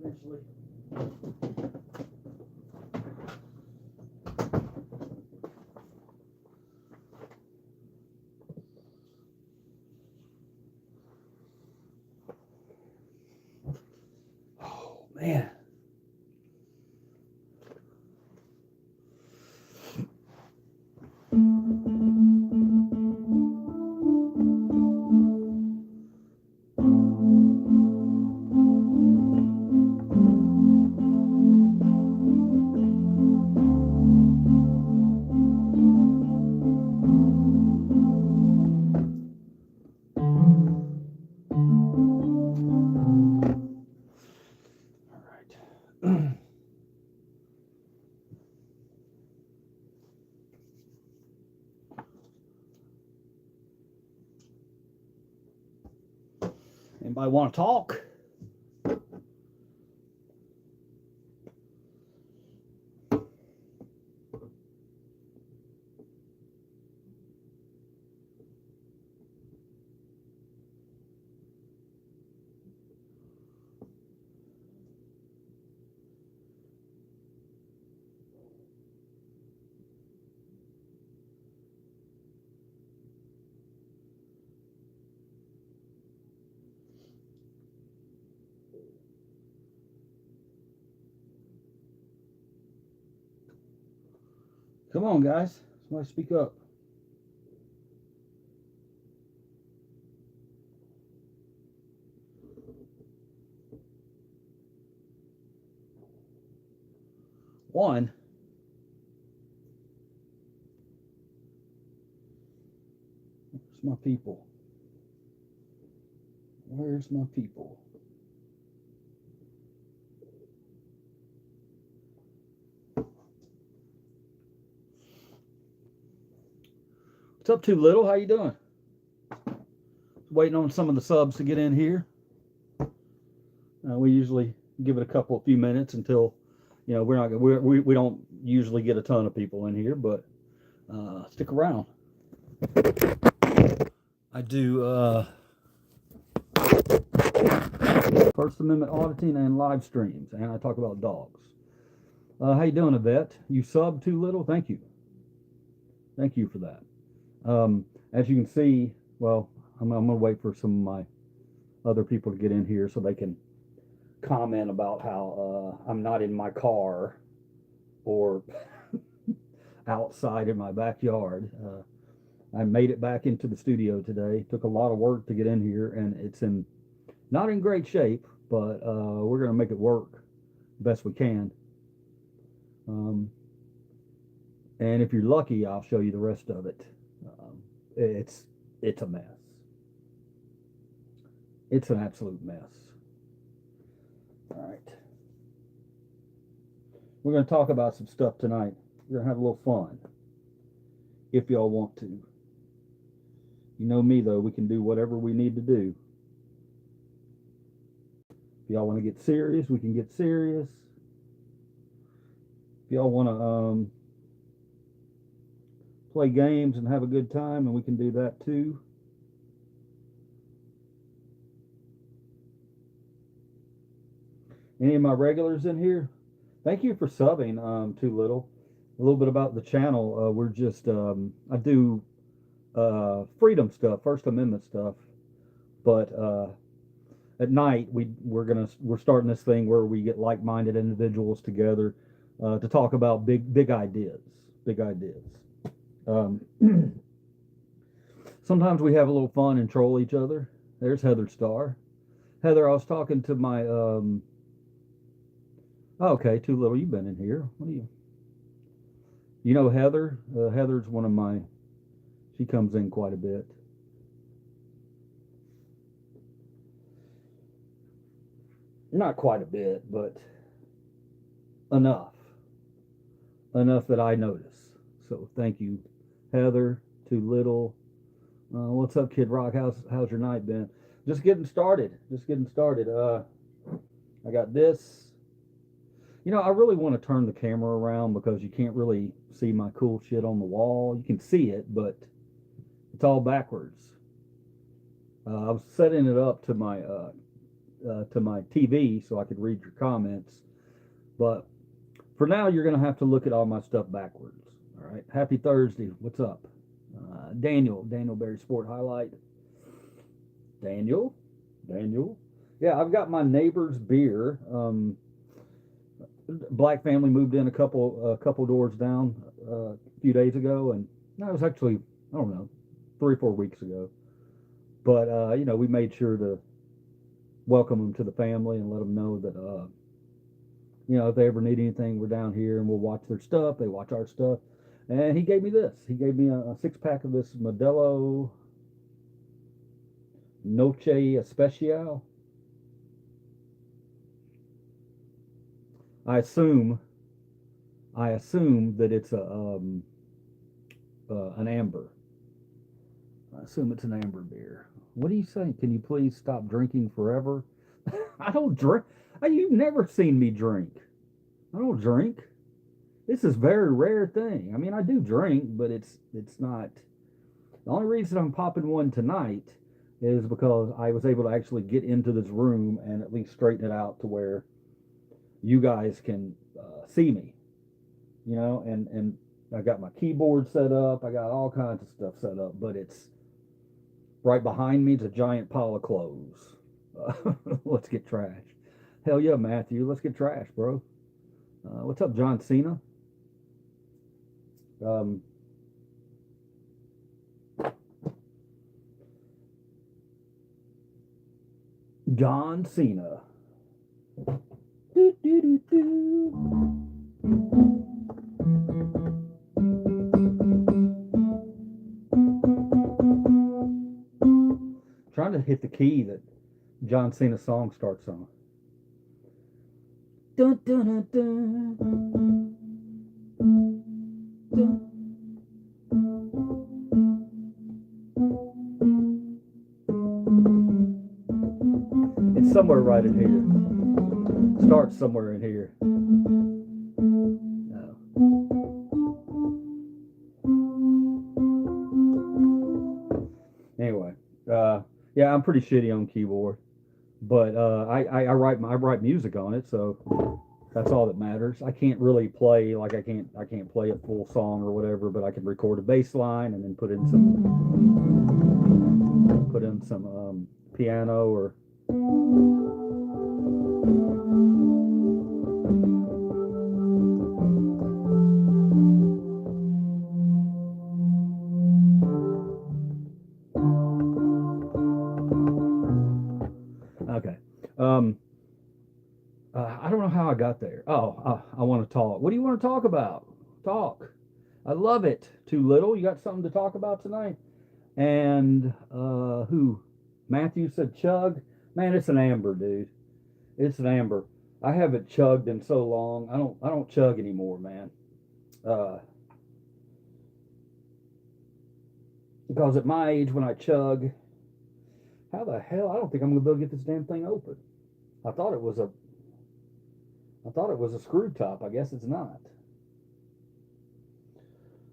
Eventually. Oh man. Anybody want to talk? Come on, guys. Somebody speak up. One. Where's my people? Where's my people? What's up, Too Little? How you doing? Waiting on some of the subs to get in here. We usually give it a few minutes until, we don't usually get a ton of people in here, but stick around. I do First Amendment auditing and live streams, and I talk about dogs. How you doing, Yvette? You subbed Too Little? Thank you. Thank you for that. As you can see, well, I'm going to wait for some of my other people to get in here so they can comment about how I'm not in my car or outside in my backyard. I made it back into the studio today. Took a lot of work to get in here, and it's not in great shape, but we're going to make it work best we can. And if you're lucky, I'll show you the rest of it. It's a mess. It's an absolute mess. All right. We're going to talk about some stuff tonight. We're going to have a little fun, if y'all want to. You know me, though. We can do whatever we need to do. If y'all want to get serious, we can get serious. If y'all want to play games and have a good time, and we can do that too. Any of my regulars in here? Thank you for subbing, Too Little. A little bit about the channel. We're just I do freedom stuff, First Amendment stuff, but at night we're starting this thing where we get like-minded individuals together to talk about big ideas. Sometimes we have a little fun and troll each other. There's Heather Starr. Heather, I was talking to my okay, Too Little, you've been in here. What are you? You know Heather? Heather's one of my, She comes in quite a bit. Not quite a bit, but enough. Enough that I notice. So thank you, Heather, Too Little. What's up, Kid Rock? How's your night been? Just getting started. Just getting started. I got this. You know, I really want to turn the camera around because you can't really see my cool shit on the wall. You can see it, but it's all backwards. I was setting it up to my TV so I could read your comments, but for now, you're going to have to look at all my stuff backwards. All right. Happy Thursday. What's up? Daniel Berry Sport Highlight. Daniel. Yeah, I've got my neighbor's beer. Black family moved in a couple doors down a few days ago, and that was actually, I don't know, 3 or 4 weeks ago. But you know, we made sure to welcome them to the family and let them know that you know, if they ever need anything, we're down here and we'll watch their stuff. They watch our stuff. And he gave me this. He gave me a 6-pack of this Modelo Noche Especial. I assume that it's an amber. I assume it's an amber beer. What do you say? Can you please stop drinking forever? I don't drink. You've never seen me drink. I don't drink. This is a very rare thing. I mean, I do drink, but it's not. The only reason I'm popping one tonight is because I was able to actually get into this room and at least straighten it out to where you guys can see me, you know, and I got my keyboard set up. I got all kinds of stuff set up, but it's right behind me is a giant pile of clothes. Let's get trash. Hell yeah, Matthew. Let's get trash, bro. What's up, John Cena? John Cena. Do, do, do, do. Trying to hit the key that John Cena's song starts on. Dun, dun, dun, dun, dun. It's somewhere right in here. Starts somewhere in here. No. Anyway, yeah, I'm pretty shitty on keyboard, but I write music on it, so that's all that matters. I can't really play like I can't play a full song or whatever, but I can record a bass line and then put in some piano or okay. I don't know how I got there. Oh, I want to talk. What do you want to talk about? Talk. I love it. Too little. You got something to talk about tonight? And who? Matthew said chug. Man, it's an amber, dude. It's an amber. I haven't chugged in so long. I don't chug anymore, man. Because at my age, when I chug, how the hell? I don't think I'm gonna be able to get this damn thing open. I thought it was a screw top. I guess it's not.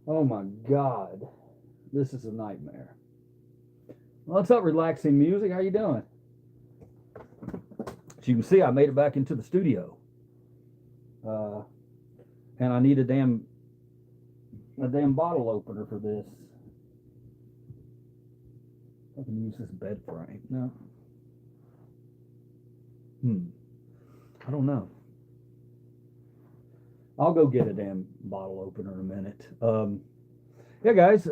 Oh my God, this is a nightmare. Well, what's up, relaxing music? How you doing? As you can see, I made it back into the studio, and I need a damn bottle opener for this. I can use this bed frame. No. I don't know. I'll go get a damn bottle opener in a minute. Yeah, guys.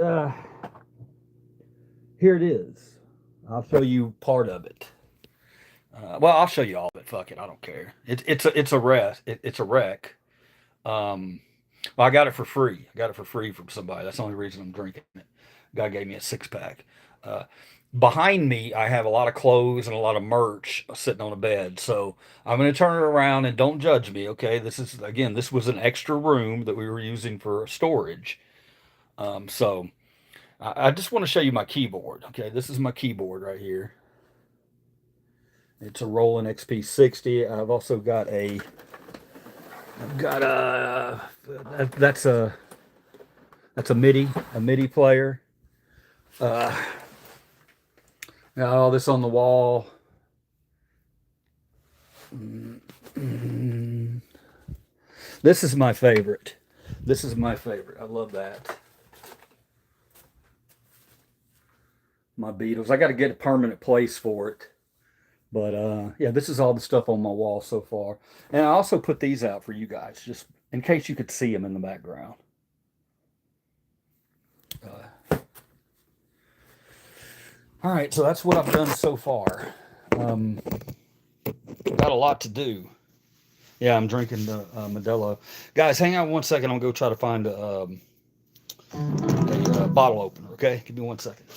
Here it is. I'll show you part of it. Well, I'll show you all of it. Fuck it, I don't care. It's a wreck. Well, I got it for free. I got it for free from somebody. That's the only reason I'm drinking it. Guy gave me a 6-pack. Uh, Behind me, I have a lot of clothes and a lot of merch sitting on a bed. So I'm going to turn it around and don't judge me, okay? This is, again, this was an extra room that we were using for storage. So I just want to show you my keyboard, okay? This is my keyboard right here. It's a Roland XP60. I've got that's a MIDI player. Uh, Got all this on the wall. This is my favorite. This is my favorite. I love that. My Beatles. I got to get a permanent place for it. But yeah, this is all the stuff on my wall so far. And I also put these out for you guys, just in case you could see them in the background. All right, so that's what I've done so far. Got a lot to do. Yeah, I'm drinking the Modelo. Guys, hang on 1 second. I'll go try to find a bottle opener, okay? Give me 1 second.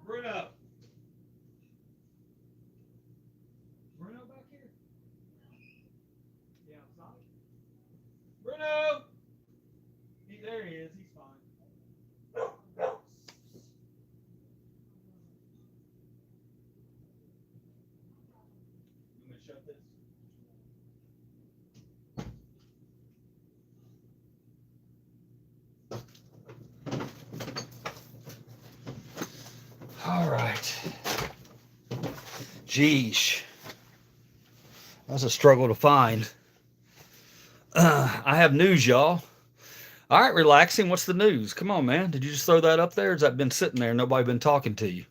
Bruno. Bruno back here? Yeah, outside. Bruno! There he is. He's fine. You want me to shut this? All right. Geesh. That's a struggle to find. I have news, y'all. All right, relaxing. What's the news? Come on, man. Did you just throw that up there? Or has that been sitting there? Nobody been talking to you?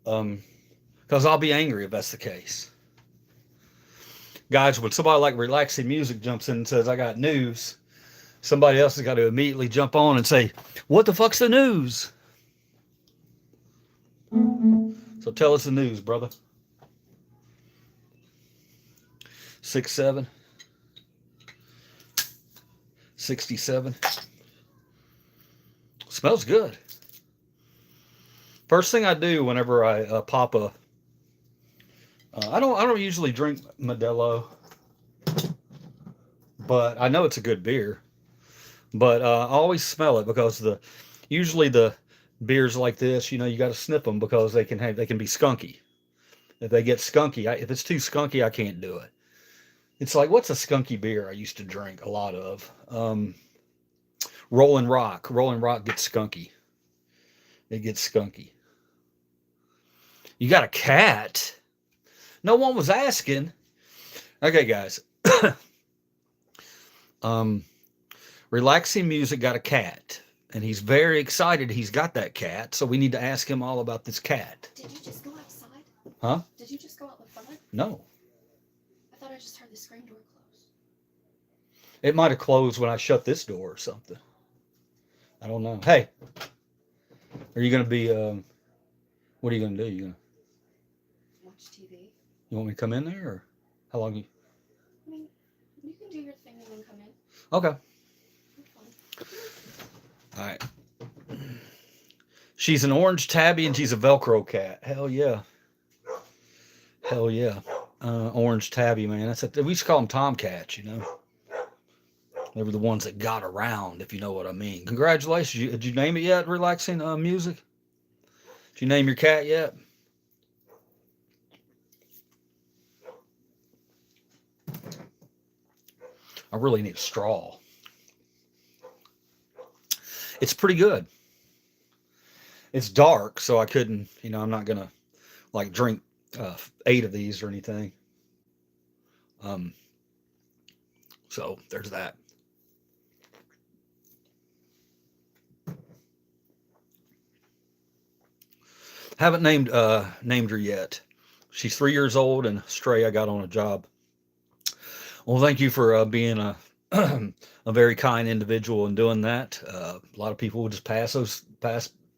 Because I'll be angry if that's the case. Guys, when somebody like relaxing music jumps in and says, I got news, somebody else has got to immediately jump on and say, what the fuck's the news? So tell us the news, brother. 6'7", 67. Smells good. First thing I do whenever I pop a, I don't usually drink Modelo, but I know it's a good beer. But I always smell it because usually the beers like this, you got to snip them because they can be skunky. If they get skunky, if it's too skunky, I can't do it. It's like, what's a skunky beer I used to drink a lot of? Rolling Rock. Rolling Rock gets skunky. It gets skunky. You got a cat? No one was asking. Okay, guys. Relaxing Music got a cat, and he's very excited he's got that cat, so we need to ask him all about this cat. Did you just go outside? Huh? Did you just go out the front? No. I thought I just heard the screen door close. It might have closed when I shut this door or something. I don't know. Hey, are you going to be, what are you going to do? You going to Watch TV. You want me to come in there, or how long you? I mean, you can do your thing and then come in. Okay. Fine. All right. She's an orange tabby and she's a Velcro cat. Hell yeah. Hell yeah. Orange tabby, man. We used to call them tomcats, They were the ones that got around, if you know what I mean. Congratulations. Did you name it yet, Relaxing Music? Did you name your cat yet? I really need a straw. It's pretty good. it's dark, so I couldn't, I'm not gonna like drink 8 of these or anything. Um, so there's that. Haven't named her yet. She's 3 years old and stray I got on a job. Well, thank you for being a a very kind individual and doing that. A lot of people will just pass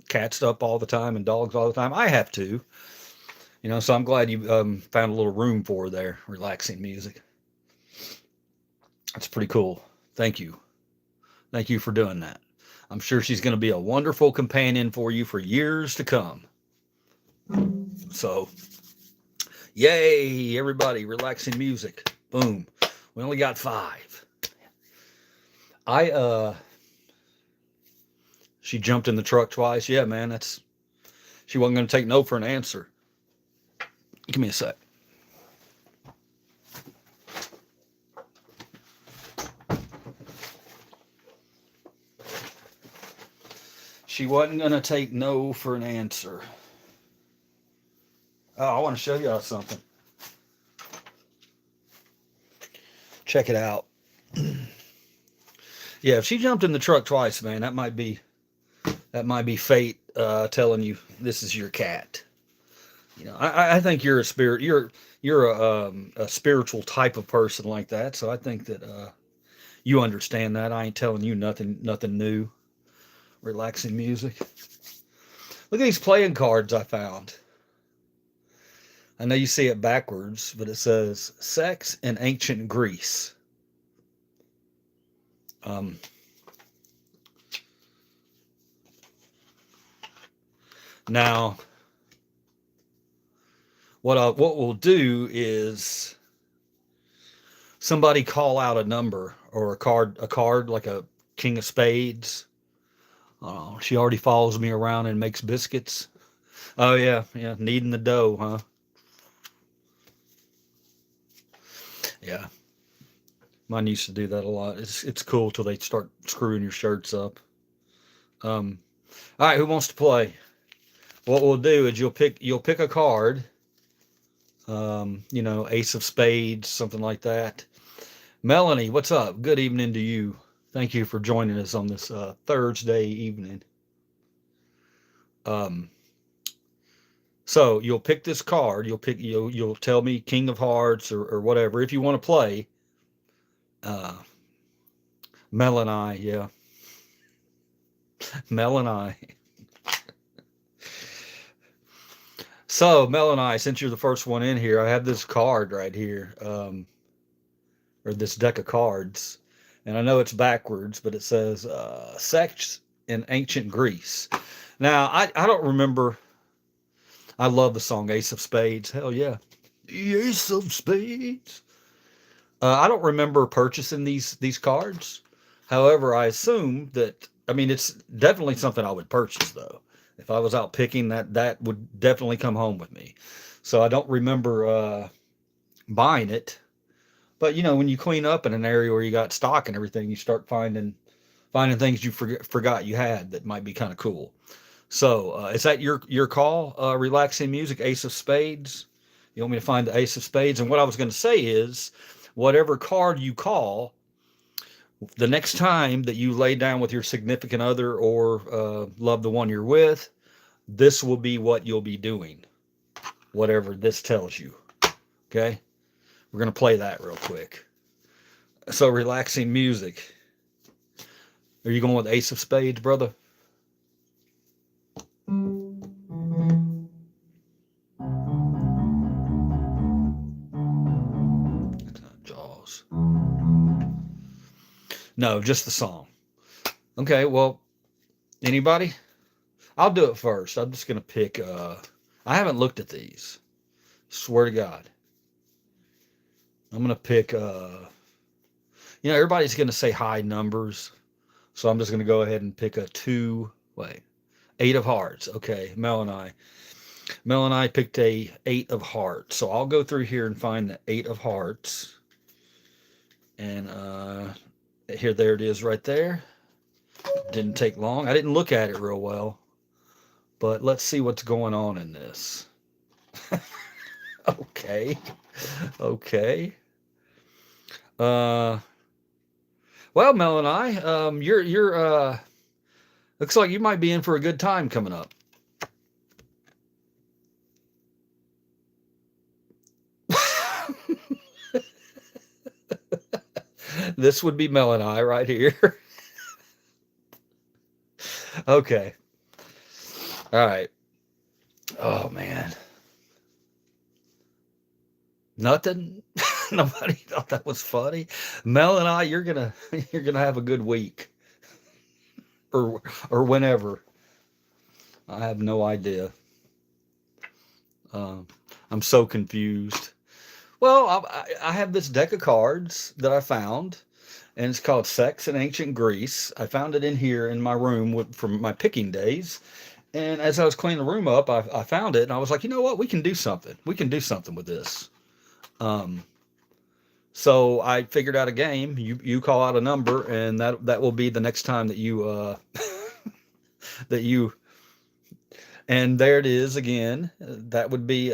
cats up all the time and dogs all the time. I have to, so I'm glad you found a little room for her there, relaxing music. That's pretty cool. Thank you. Thank you for doing that. I'm sure she's going to be a wonderful companion for you for years to come. So, yay, everybody, relaxing music. Boom. We only got 5. She jumped in the truck twice. Yeah, man, she wasn't going to take no for an answer. Give me a sec. She wasn't going to take no for an answer. Oh, I want to show y'all something. Check it out. Yeah, if she jumped in the truck twice, man, that might be fate telling you this is your cat. I think you're a spirit. You're a spiritual type of person like that. So I think that you understand that. I ain't telling you nothing new. Relaxing music. Look at these playing cards I found. I know you see it backwards, but it says "Sex in Ancient Greece." Now, what we'll do is somebody call out a number or a card like a king of spades. Oh, she already follows me around and makes biscuits. Oh yeah, kneading the dough, huh? Yeah, mine used to do that a lot. It's cool till they start screwing your shirts up. All right, who wants to play? What we'll do is you'll pick a card. Ace of spades, something like that. Melanie, what's up? Good evening to you. Thank you for joining us on this Thursday evening. So you'll pick this card. You'll tell me King of Hearts or whatever if you want to play. Mel and I, yeah. Mel and I. So Mel and I, since you're the first one in here, I have this card right here, or this deck of cards, and I know it's backwards, but it says "Sex in Ancient Greece." Now I don't remember. I love the song Ace of Spades. Hell yeah. The Ace of Spades. I don't remember purchasing these cards. However, I assume that, I mean, it's definitely something I would purchase though. If I was out picking, that would definitely come home with me. So I don't remember buying it. But when you clean up in an area where you got stock and everything, you start finding things you forgot you had that might be kind of cool. So is that your call? Relaxing music, Ace of Spades. You want me to find the Ace of Spades? And what I was going to say is, whatever card you call, the next time that you lay down with your significant other or love the one you're with, this will be what you'll be doing. Whatever this tells you. Okay? We're going to play that real quick. So relaxing music. Are you going with Ace of Spades, brother? Jaws. No, just the song. Okay, well, anybody? I'll do it first. I'm just going to pick, I haven't looked at these. Swear to God. I'm going to pick, everybody's going to say high numbers. So I'm just going to go ahead and pick a 8 of hearts. Okay, Mel and I picked a 8 of hearts. So I'll go through here and find the 8 of hearts. And there it is right there. Didn't take long. I didn't look at it real well. but let's see what's going on in this. Okay. Okay. Uh, well, Mel and I, you're looks like you might be in for a good time coming up. This would be Mel and I right here. Okay. All right. Oh man. Nothing. Nobody thought that was funny. Mel and I, you're gonna have a good week, or whenever. I have no idea. Um, I'm so confused. Well, I have this deck of cards that I found, and it's called Sex in Ancient Greece. I found it in here in my room from my picking days. And as I was cleaning the room up, I found it, and I was like, you know what? We can do something. We can do something with this. Um, so I figured out a game. You call out a number, and that will be the next time that you that you. And there it is again. That would be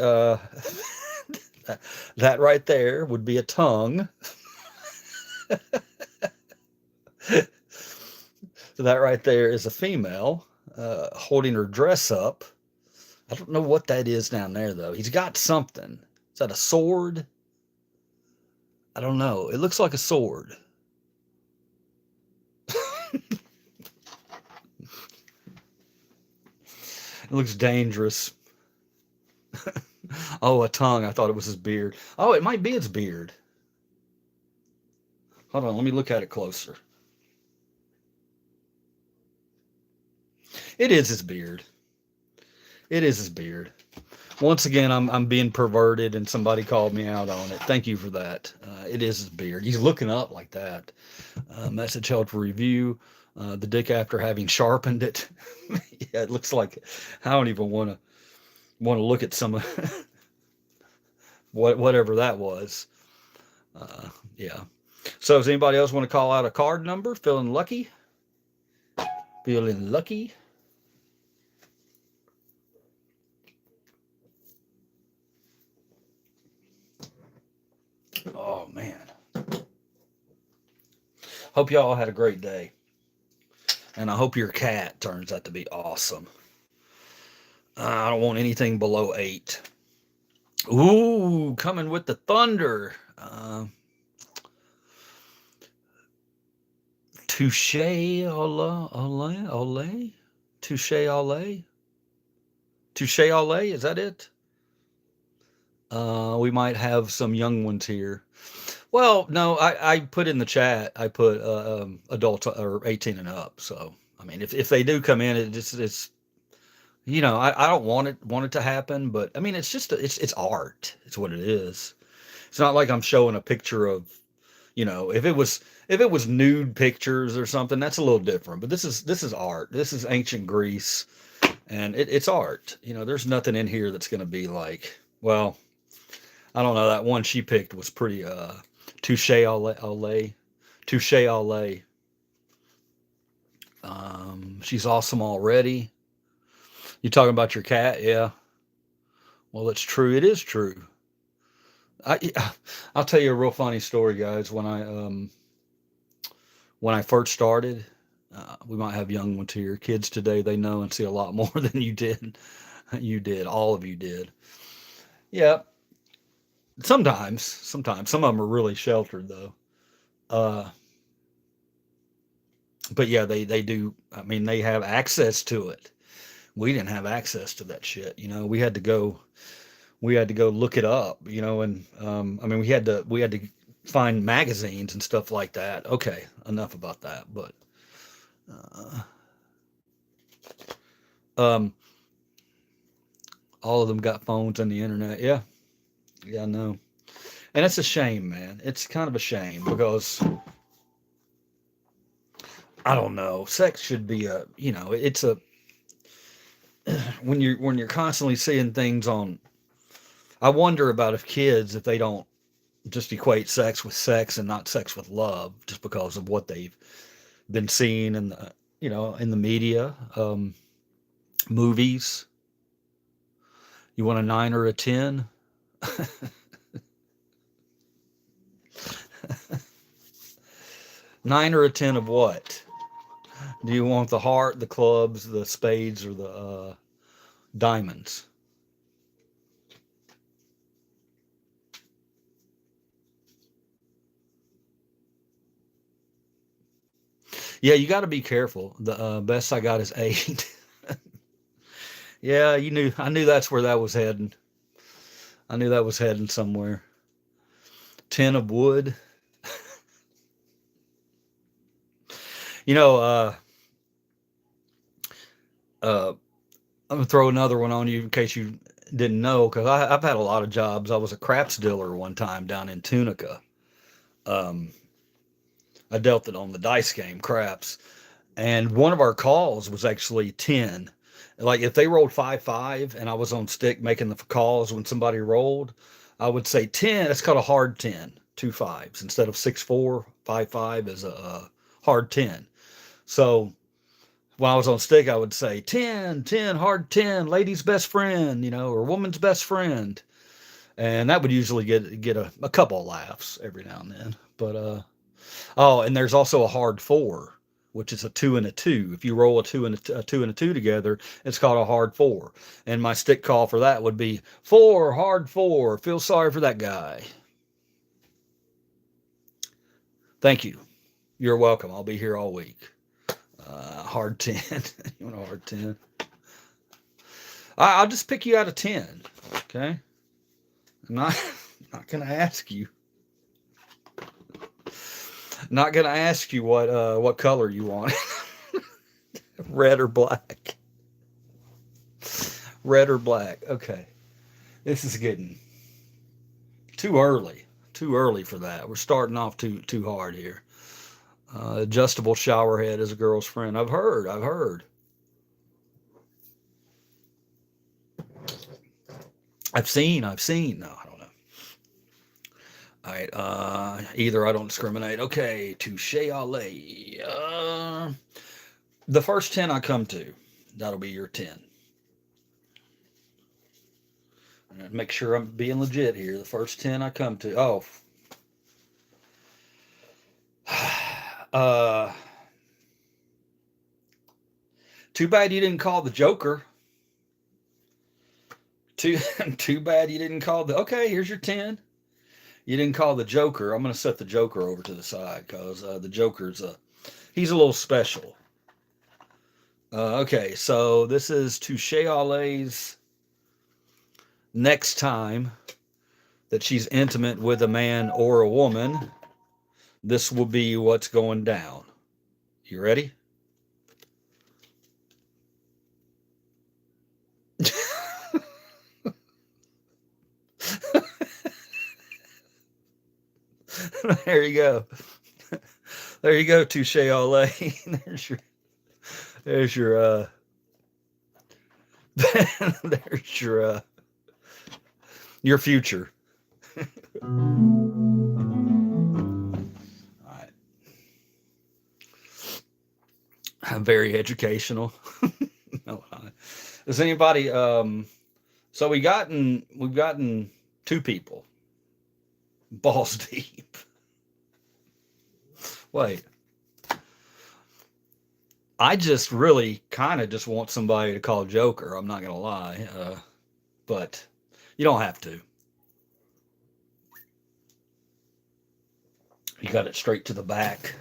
that right there would be a tongue. So that right there is a female holding her dress up. I don't know what that is down there though. He's got something. Is that a sword? I don't know. It looks like a sword. It looks dangerous. Oh, a tongue. I thought it was his beard. Oh, it might be his beard. Hold on, let me look at it closer. It is his beard. It is his beard. Once again, I'm being perverted, and somebody called me out on it. Thank you for that. It is his beard. He's looking up like that. Message held for review. The dick after having sharpened it. Yeah, it looks like I don't even want to look at some of whatever that was. Yeah. So does anybody else want to call out a card number? Feeling lucky? Feeling lucky? Oh man. Hope y'all had a great day. And I hope your cat turns out to be awesome. I don't want anything below 8. Ooh, coming with the thunder. Touche, ole, ole, ole. Touche, ole. Touche, ole, is that it? We might have some young ones here. Well, no, I put in the chat, I put adult or 18 and up. So, I mean, if they do come in, it's I don't want it to happen, but I mean, it's just it's art. It's what it is. It's not like I'm showing a picture of, if it was nude pictures or something, that's a little different. But this is art. This is ancient Greece, and it's art. There's nothing in here that's going to be like, well, I don't know. That one she picked was pretty touche ole, touche ole. She's awesome already. You talking about your cat? Yeah. Well, it's true. It is true. I I'll tell you a real funny story, guys. When I first started, we might have young ones here. Kids today, they know and see a lot more than you did. You did. All of you did. Yeah. Sometimes. Some of them are really sheltered though. Uh, but yeah, they do. I mean, they have access to it. We didn't have access to that shit. We had to go look it up. And I mean, we had to find magazines and stuff like that. Okay, enough about that. But uh, um, all of them got phones and the internet. Yeah, yeah, no, and it's a shame, man. It's kind of a shame because I don't know. Sex should be it's a when you're constantly seeing things on. I wonder about if kids, if they don't just equate sex with sex and not sex with love, just because of what they've been seeing in the media. Movies. You want a 9 or a 10? 9 or a 10 of what? Do you want the heart, the clubs, the spades, or the diamonds? Yeah, you got to be careful. The best I got is 8. Yeah, you knew. I knew that's where that was heading. I knew that was heading somewhere. 10 of wood. You know, uh, I'm gonna throw another one on you in case you didn't know, because I've had a lot of jobs. I was a craps dealer one time down in Tunica. Um, I dealt it on the dice game craps, and one of our calls was actually 10. Like if they rolled 5-5 and I was on stick making the calls when somebody rolled, I would say 10. It's called a hard 10, 2 fives instead of 6-4. 5-5 is a hard 10. So when I was on stick, I would say 10, 10, hard 10, lady's best friend, or woman's best friend. And that would usually get a couple of laughs every now and then. But oh, and there's also a hard 4, which is a 2 and a 2. If you roll a 2 and a 2 and a 2 together, it's called a hard 4. And my stick call for that would be 4, hard 4. Feel sorry for that guy. Thank you. You're welcome. I'll be here all week. Hard 10. You want a hard 10? I'll just pick you out of 10. Okay. I'm not gonna ask you. Not gonna ask you what color you want. Red or black. Red or black. Okay. This is getting too early. Too early for that. We're starting off too hard here. Adjustable shower head is a girl's friend. I've heard. I've seen. No, I don't know. All right. Either I don't discriminate. Okay. Touche alley. The first 10 I come to, that'll be your 10. Make sure I'm being legit here. The first 10 I come to. Oh. Too bad you didn't call the Joker. Too bad you didn't call the. Okay, here's your 10. You didn't call the Joker. I'm going to set the Joker over to the side because the Joker's he's a little special. Okay, so this is Touche Alle's next time that she's intimate with a man or a woman. This will be what's going down. You ready? There you go. There you go, Touche Ole. There's your there's your future. All right. Very educational. No, does anybody so we've gotten 2 people balls deep. Wait. I just really kind of just want somebody to call Joker. I'm not going to lie. But you don't have to. You got it straight to the back.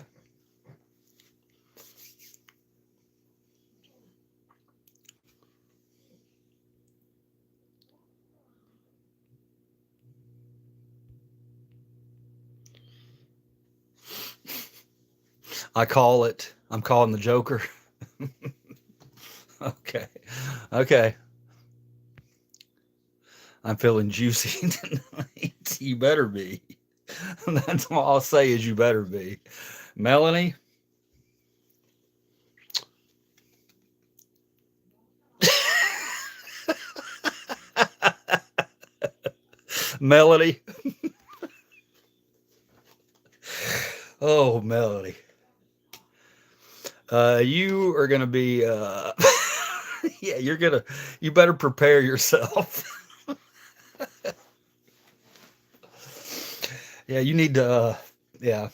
I'm calling the Joker. Okay. I'm feeling juicy tonight. You better be. That's all I'll say is you better be. Melanie? Melody? Oh, Melody. You are going to be Yeah, you better prepare yourself. Yeah, you need to, yeah,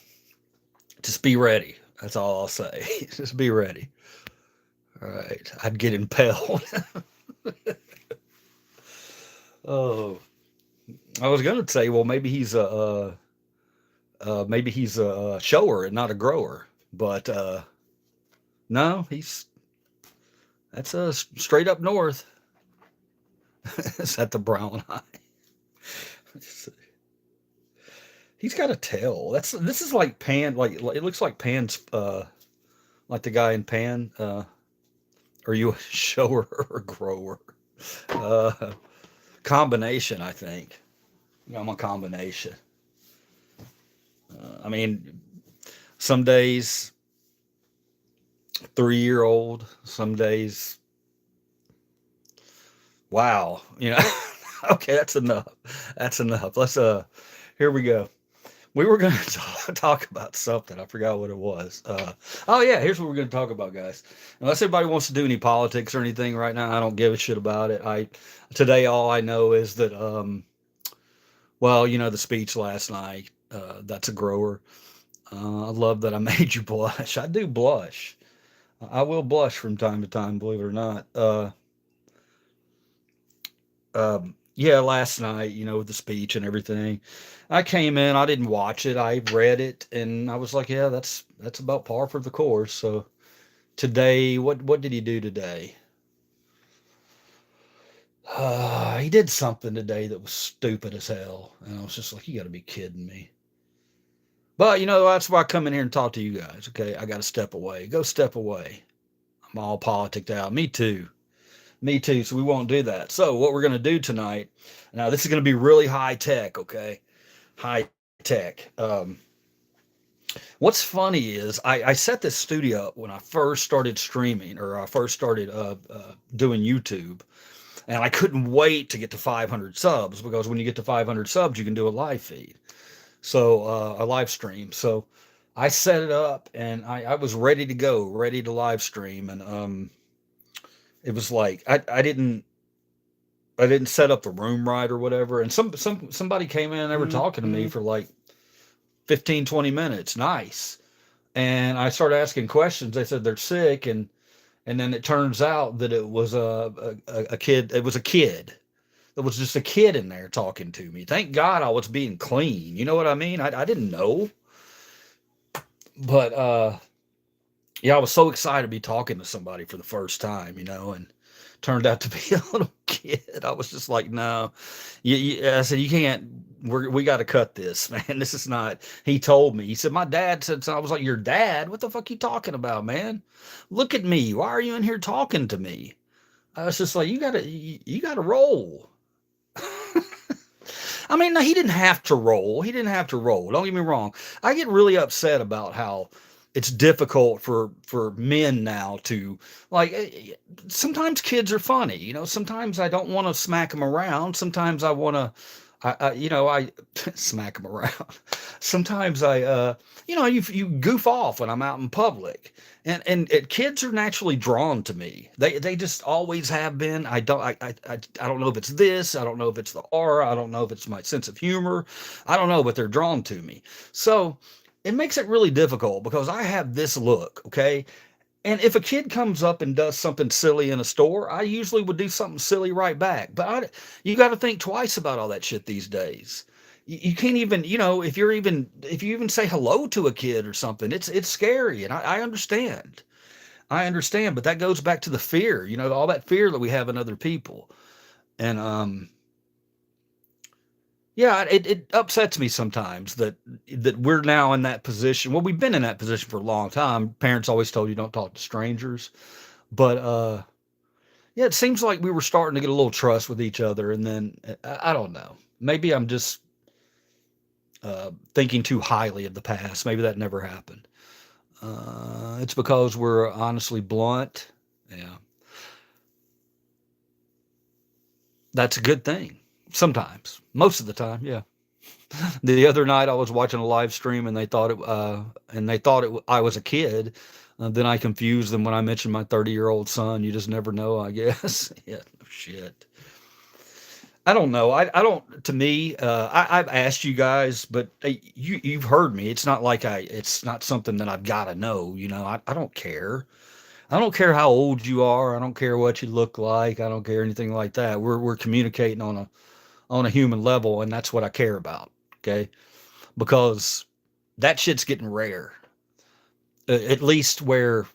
just be ready. That's all I'll say. Just be ready. All right. I'd get impelled. Oh, I was going to say, well, maybe he's a shower and not a grower. But, no, that's straight up north. Is that the brown eye? He's got a tail. This is like Pan, like it looks like Pan's, like the guy in Pan. Are you a shower or a grower? Uh, Combination, I think. I'm a combination. I mean, some days 3-year old, some days, wow. Okay, that's enough. That's enough. Here we go. We were going to talk about something. I forgot what it was. Oh yeah, here's what we're going to talk about, guys. Unless everybody wants to do any politics or anything right now, I don't give a shit about it. Today all I know is that well, the speech last night. That's a grower. I love that I made you blush. I do blush. I will blush from time to time, believe it or not. Yeah, last night, with the speech and everything, I came in. I didn't watch it. I read it, and I was like, yeah, that's about par for the course. So today, what did he do today? He did something today that was stupid as hell, and I was just like, you got to be kidding me. But that's why I come in here and talk to you guys. Okay, I got to step away. Go step away. I'm all politicked out. Me too. Me too. So we won't do that. So what we're going to do tonight, now this is going to be really high tech. Okay, high tech. What's funny is I set this studio up when I first started streaming, or I first started doing YouTube, and I couldn't wait to get to 500 subs, because when you get to 500 subs, you can do a live feed. So a live stream. So I set it up, and I was ready to go, ready to live stream, and it was like I didn't set up the room right or whatever, and somebody came in and they were talking to me for like 15, 20 minutes. Nice. And I started asking questions. They said they're sick, and then it turns out that it was a kid. It was a kid. There was just a kid in there talking to me. Thank God I was being clean. You know what I mean? I didn't know. But yeah, I was so excited to be talking to somebody for the first time, and turned out to be a little kid. I was just like, no, I said, you can't, we got to cut this, man. This is not, he told me, he said, my dad said, so I was like, your dad? What the fuck you talking about, man? Look at me. Why are you in here talking to me? I was just like, you gotta roll. I mean, no, he didn't have to roll. He didn't have to roll. Don't get me wrong. I get really upset about how it's difficult for men now to, like, sometimes kids are funny. Sometimes I don't want to smack them around. Sometimes I want to, I smack them around. Sometimes you goof off when I'm out in public, and kids are naturally drawn to me. They just always have been. I don't know if it's this. I don't know if it's the aura. I don't know if it's my sense of humor. I don't know, but they're drawn to me. So it makes it really difficult because I have this look, okay? And if a kid comes up and does something silly in a store, I usually would do something silly right back. But you got to think twice about all that shit these days. You can't even, if you even say hello to a kid or something, it's scary, and I understand. I understand, but that goes back to the fear, all that fear that we have in other people, and yeah, it upsets me sometimes that we're now in that position. Well, we've been in that position for a long time. Parents always told you don't talk to strangers, but yeah, it seems like we were starting to get a little trust with each other, and then I don't know. Maybe I'm just thinking too highly of the past. Maybe that never happened. It's because we're honestly blunt. Yeah, that's a good thing. Sometimes, most of the time, yeah. The other night I was watching a live stream, and they thought I was a kid. Then I confuse them when I mention my 30-year-old son. You just never know, I guess. Yeah, shit. I don't know. I don't. To me, I've asked you guys, but you've heard me. It's not like It's not something that I've got to know. I don't care. I don't care how old you are. I don't care what you look like. I don't care anything like that. We're communicating on a human level, and that's what I care about. Okay, because that shit's getting rare. At least where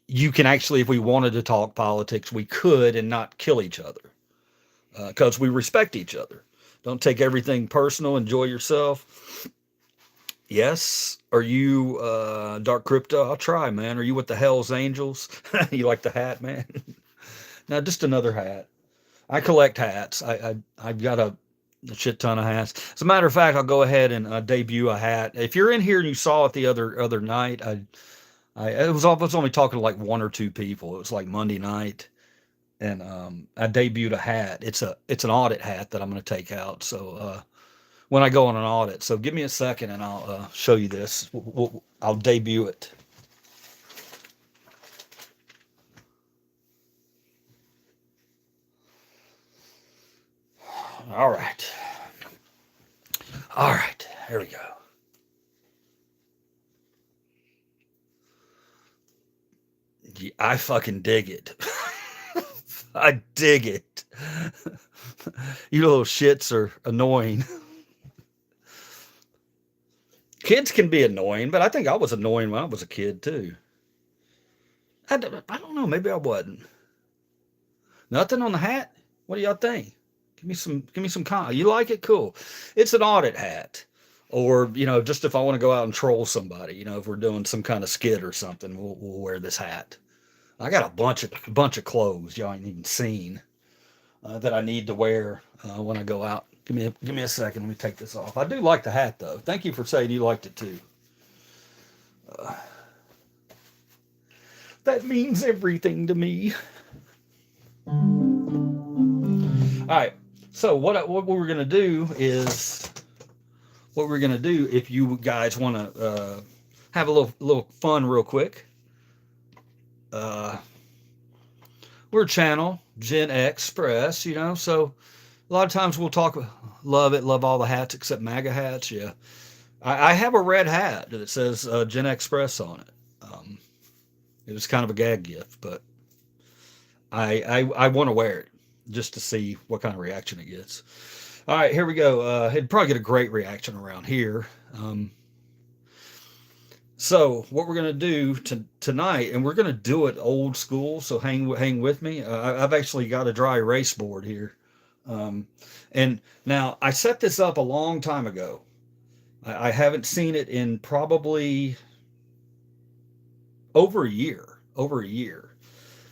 you can actually, if we wanted to talk politics, we could and not kill each other because we respect each other. Don't take everything personal. Enjoy yourself. Yes. Are you Dark Crypto? I'll try, man. Are you with the Hell's Angels? You like the hat, man? Now, just another hat. I collect hats. I've got a shit ton of hats. As a matter of fact, I'll go ahead and debut a hat. If you're in here and you saw it the other night, I was only talking to like one or two people. It was like Monday night, and I debuted a hat. It's an audit hat that I'm going to take out. So when I go on an audit, so give me a second and I'll show you this. I'll debut it. All right. All right. Here we go. I fucking dig it. I dig it. You little shits are annoying. Kids can be annoying, but I think I was annoying when I was a kid too. I don't know. Maybe I wasn't. Nothing on the hat. What do y'all think? Give me some You like it? Cool. It's an audit hat. Or, just if I want to go out and troll somebody, if we're doing some kind of skit or something, we'll wear this hat. I got a bunch of clothes y'all ain't even seen that I need to wear when I go out. Give me a second. Let me take this off. I do like the hat though. Thank you for saying you liked it too. Uh, that means everything to me. All right. So what we're gonna do is if you guys want to have a little fun real quick. We're a channel, Gen Express, so a lot of times we'll talk, love all the hats except MAGA hats, yeah. I have a red hat that says Gen Express on it. It was kind of a gag gift, but I want to wear it just to see what kind of reaction it gets. All right, here we go. It'd probably get a great reaction around here. So what we're going to do tonight, and we're going to do it old school, so hang with me. I've actually got a dry erase board here. And now I set this up a long time ago. I haven't seen it in probably over a year.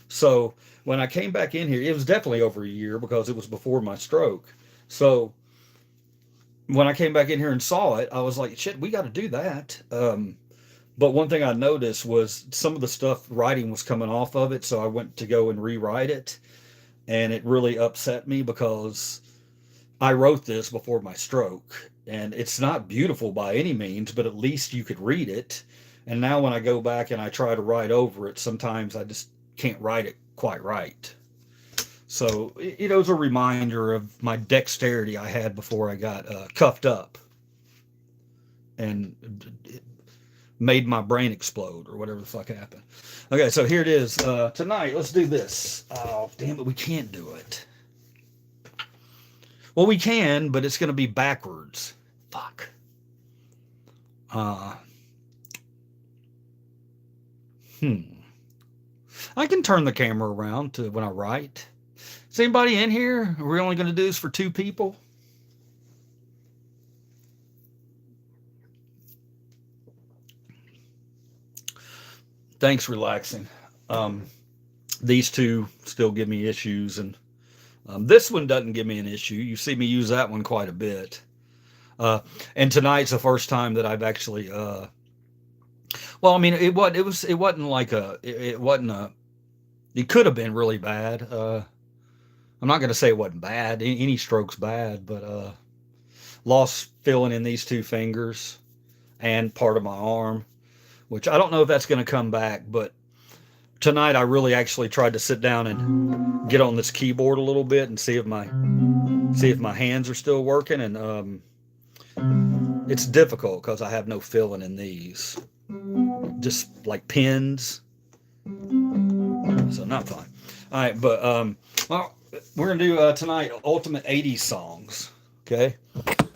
So when I came back in here, it was definitely over a year because it was before my stroke. So when I came back in here and saw it, I was like, shit, we got to do that. But one thing I noticed was some of the stuff writing was coming off of it, so I went to go and rewrite it, and it really upset me because I wrote this before my stroke, and it's not beautiful by any means, but at least you could read it. And now when I go back and I try to write over it, sometimes I just can't write it quite right. So it was a reminder of my dexterity I had before I got cuffed up. And it made my brain explode or whatever the fuck happened. Okay, so here it is. Tonight, let's do this. Oh, damn it, we can't do it. Well, we can, but it's going to be backwards. Fuck. I can turn the camera around to when I write. Is anybody in here? Are we only going to do this for two people? Thanks, relaxing. These two still give me issues, and this one doesn't give me an issue. You see me use that one quite a bit. And tonight's the first time that I've actually. Well, I mean, it wasn't like it wasn't a. It could have been really bad. I'm not going to say it wasn't bad. Any stroke's bad, but lost feeling in these two fingers and part of my arm. which I don't know if that's going to come back, but tonight I really actually tried to sit down and get on this keyboard a little bit and see if my hands are still working, and it's difficult because I have no feeling in these, just like pins, so not fun. All right, but well, we're gonna do tonight ultimate '80s songs. Okay,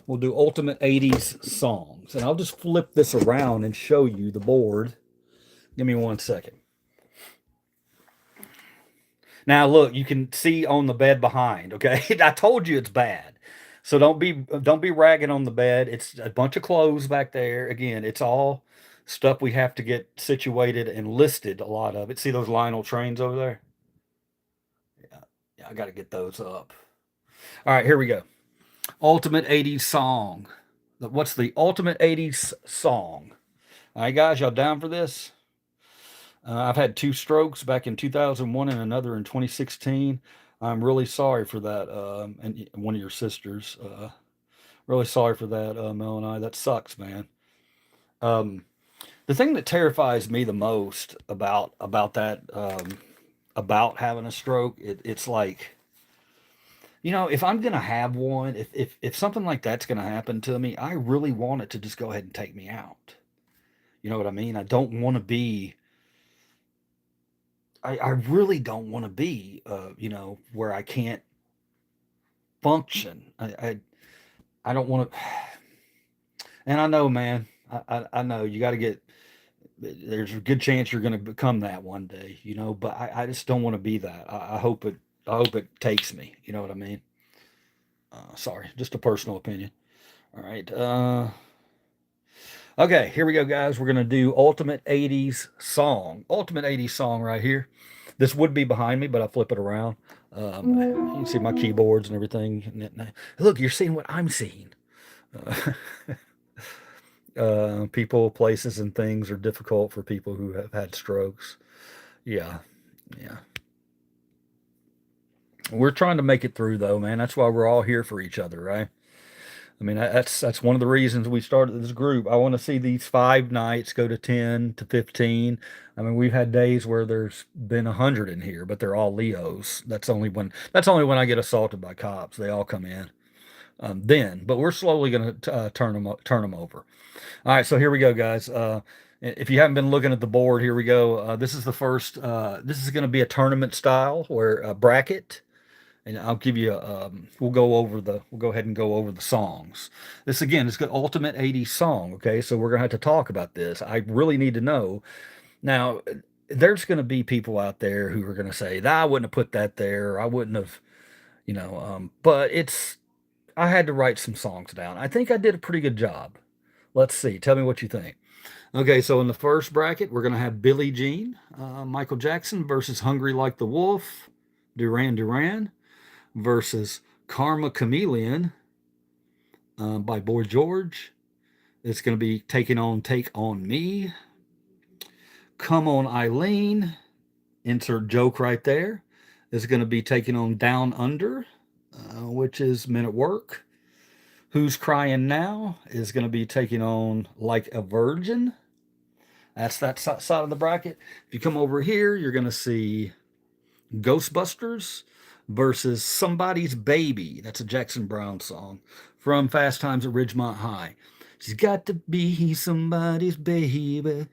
we'll do ultimate '80s songs, and I'll just flip this around and show you the board. Give me 1 second. Now look, you can see on the bed behind. Okay, I told you it's bad, so don't be ragging on the bed. It's a bunch of clothes back there. Again, it's all stuff we have to get situated and listed. A lot of it. See those Lionel trains over there? Yeah, yeah. I got to get those up. All right, here we go. Ultimate '80s song. What's the ultimate '80s song? All right, guys, y'all down for this? I've had two strokes back in 2001 and another in 2016. I'm really sorry for that, and one of your sisters. Really sorry for that, Mel and I. That sucks, man. Um, the thing that terrifies me the most about that about having a stroke, it's like, if I'm gonna have one, if something like that's gonna happen to me, I really want it to just go ahead and take me out. You know what I mean? I don't want to be. I really don't want to be, where I can't function. I don't want to. And I know, man. I know you got to get. There's a good chance you're going to become that one day, But I just don't want to be that. I hope it. I hope it takes me. You know what I mean? Sorry, just a personal opinion. All right. Okay, here we go, guys. We're gonna do ultimate '80s song. Ultimate '80s song right here. This would be behind me, but I flip it around. You can see my keyboards and everything. Look, you're seeing what I'm seeing. Uh, people, places, and things are difficult for people who have had strokes. Yeah, yeah. We're trying to make it through, though, man. That's why we're all here for each other, right? I mean, that's one of the reasons we started this group. I want to see these 5 nights go to 10 to 15. I mean, we've had days where there's been 100 in here, but they're all Leos. That's only when I get assaulted by cops. They all come in. But we're slowly going to turn them over. All right, so here we go, guys. If you haven't been looking at the board, here we go. This is the first. This is going to be a tournament style where bracket, and I'll give you. We'll go ahead and go over the songs. This again is the ultimate '80s song. Okay, so we're gonna have to talk about this. I really need to know. Now, there's going to be people out there who are going to say, "I wouldn't have put that there. I wouldn't have," But it's. I had to write some songs down. I think I did a pretty good job. Let's see. Tell me what you think. Okay, so in the first bracket, we're going to have Billie Jean, Michael Jackson versus Hungry Like the Wolf, Duran Duran versus Karma Chameleon by Boy George. It's going to be taking on Take On Me. Come On Eileen, insert joke right there. Is going to be taking on Down Under, which is Men at Work. Who's Crying Now is going to be taking on Like a Virgin. That's that side of the bracket. If you come over here, you're going to see Ghostbusters versus Somebody's Baby. That's a Jackson Browne song from Fast Times at Ridgemont High. She's got to be somebody's baby.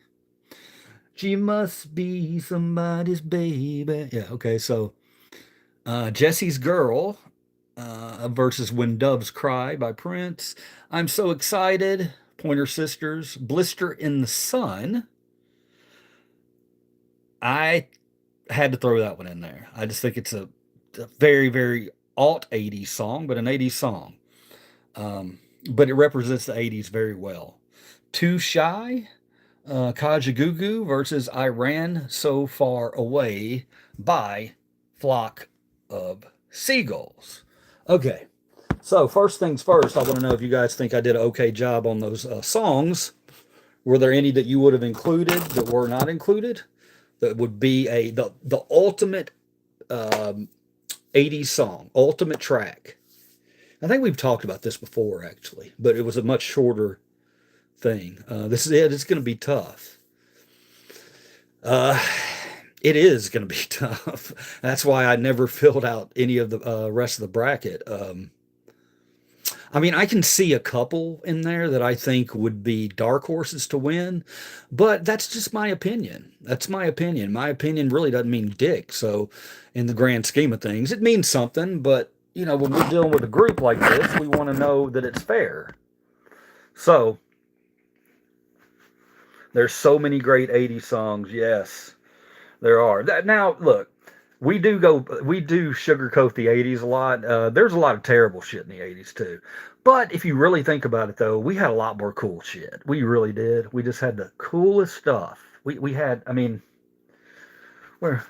She must be somebody's baby. Yeah, okay, so Jesse's Girl versus When Doves Cry by Prince. I'm So Excited. Pointer Sisters. Blister in the Sun. I had to throw that one in there. I just think it's a very, very alt 80s song, but an 80s song. But it represents the 80s very well. Too Shy, Kajagoogoo versus I Ran So Far Away by Flock of Seagulls. Okay, so first things first, I want to know if you guys think I did an okay job on those songs. Were there any that you would have included that were not included? That would be the ultimate 80s song, ultimate track. I think we've talked about this before, actually, but it was a much shorter thing. This is it. It's going to be tough. Uh, it is going to be tough. That's why I never filled out any of the rest of the bracket. I mean, I can see a couple in there that I think would be dark horses to win, but that's just my opinion. That's my opinion. My opinion really doesn't mean dick. So, in the grand scheme of things, it means something, but when we're dealing with a group like this, we want to know that it's fair. So, there's so many great 80s songs. Yes, there are. Now, look, we do sugarcoat the 80s a lot. There's a lot of terrible shit in the 80s too. But if you really think about it though, we had a lot more cool shit. We really did. We just had the coolest stuff. We had, I mean, we're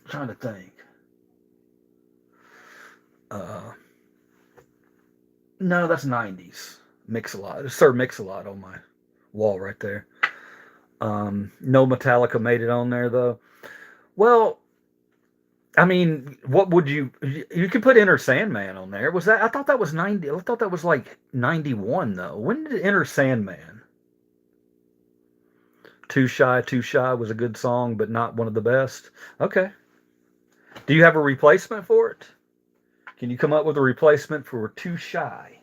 trying to think. Uh, no, that's 90s. Mix-a-Lot. There's Sir Mix-a-Lot on my wall right there. No Metallica made it on there though. Well, I mean, what would you could put Enter Sandman on there. Was that I thought that was 90. I thought that was like 91 though. When did Enter Sandman? Too Shy was a good song, but not one of the best. Okay. Do you have a replacement for it? Can you come up with a replacement for Too Shy?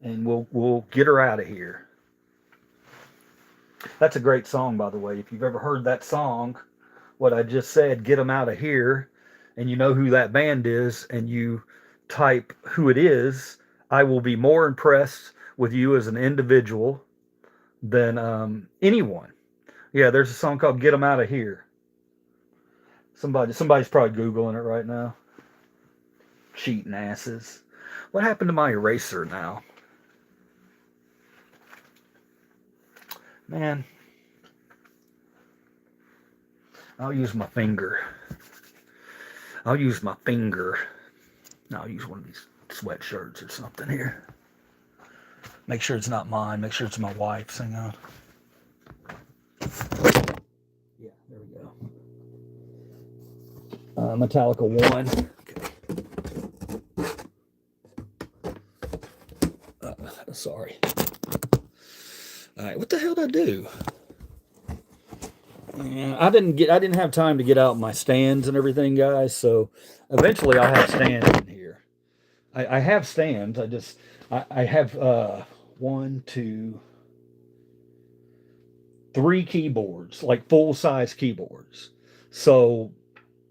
And we'll get her out of here. That's a great song, by the way. If you've ever heard that song, what I just said, get them out of here, and you know who that band is, and you type who it is, I will be more impressed with you as an individual than anyone. Yeah, there's a song called Get Them Out of Here. Somebody's probably Googling it right now. Cheating asses. What happened to my eraser now? Man, I'll use my finger. I'll use my finger. I'll use one of these sweatshirts or something here. Make sure it's not mine. Make sure it's my wife's. Hang on. Yeah, there we go. Metallica 1. Okay. Sorry. All right, what the hell did I do? I didn't have time to get out my stands and everything, guys. So eventually I'll have stands in here. I have stands. I have one, two, three keyboards, like full size keyboards. So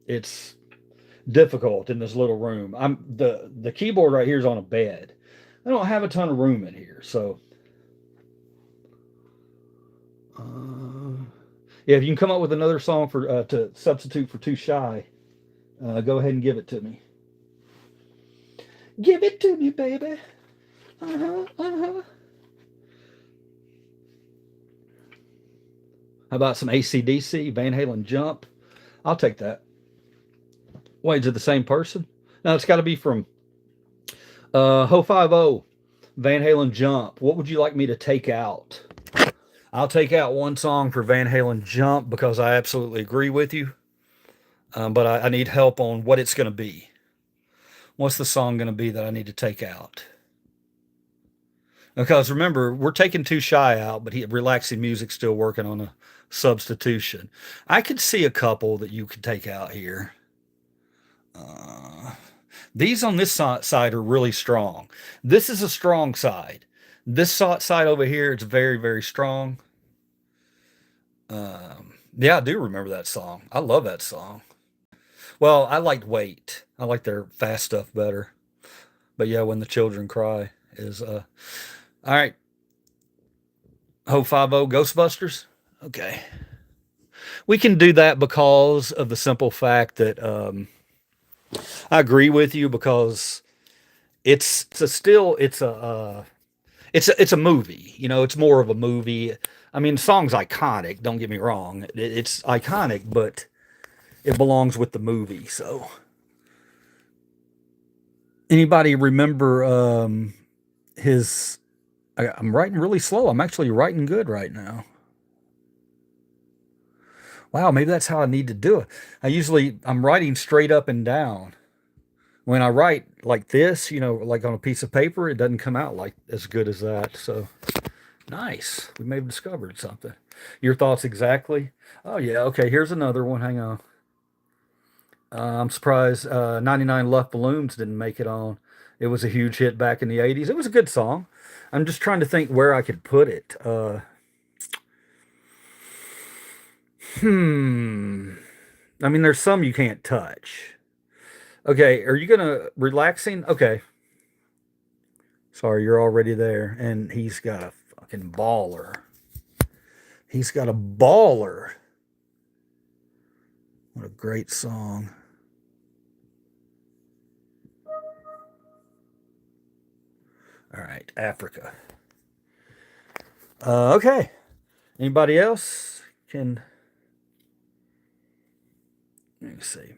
it's difficult in this little room. The keyboard right here is on a bed. I don't have a ton of room in here, so yeah, if you can come up with another song for to substitute for Too Shy, go ahead and give it to me. Give it to me, baby. Uh-huh, uh-huh. How about some AC/DC, Van Halen Jump? I'll take that. Wait, is it the same person? No, it's got to be from Ho 50, Van Halen Jump. What would you like me to take out? I'll take out one song for Van Halen Jump because I absolutely agree with you. But I need help on what it's going to be. What's the song going to be that I need to take out? Because remember, we're taking Too Shy out, but Relaxing Music's still working on a substitution. I could see a couple that you could take out here. These on this side are really strong. This is a strong side. This side over here, it's very, very strong. Yeah, I do remember that song. I love that song. Well, I liked Wait. I like their fast stuff better. But yeah, When the Children Cry is all right. Ho 50 Ghostbusters. Okay. We can do that because of the simple fact that I agree with you because it's a movie. It's more of a movie. I mean, the song's iconic. Don't get me wrong. It's iconic, but it belongs with the movie. So, anybody remember his? I'm writing really slow. I'm actually writing good right now. Wow, maybe that's how I need to do it. I'm writing straight up and down. When I write like this, like on a piece of paper, it doesn't come out like as good as that. So Nice. We may have discovered something. Your thoughts exactly? Oh, yeah. Okay, here's another one. Hang on. I'm surprised 99 Luft Balloons didn't make it on. It was a huge hit back in the 80s. It was a good song. I'm just trying to think where I could put it. Hmm. I mean, there's some you can't touch. Okay, are you gonna relaxing? Okay. Sorry, you're already there. And he's got a fucking baller. He's got a baller. What a great song. All right, Africa. Okay. Anybody else can? Let me see.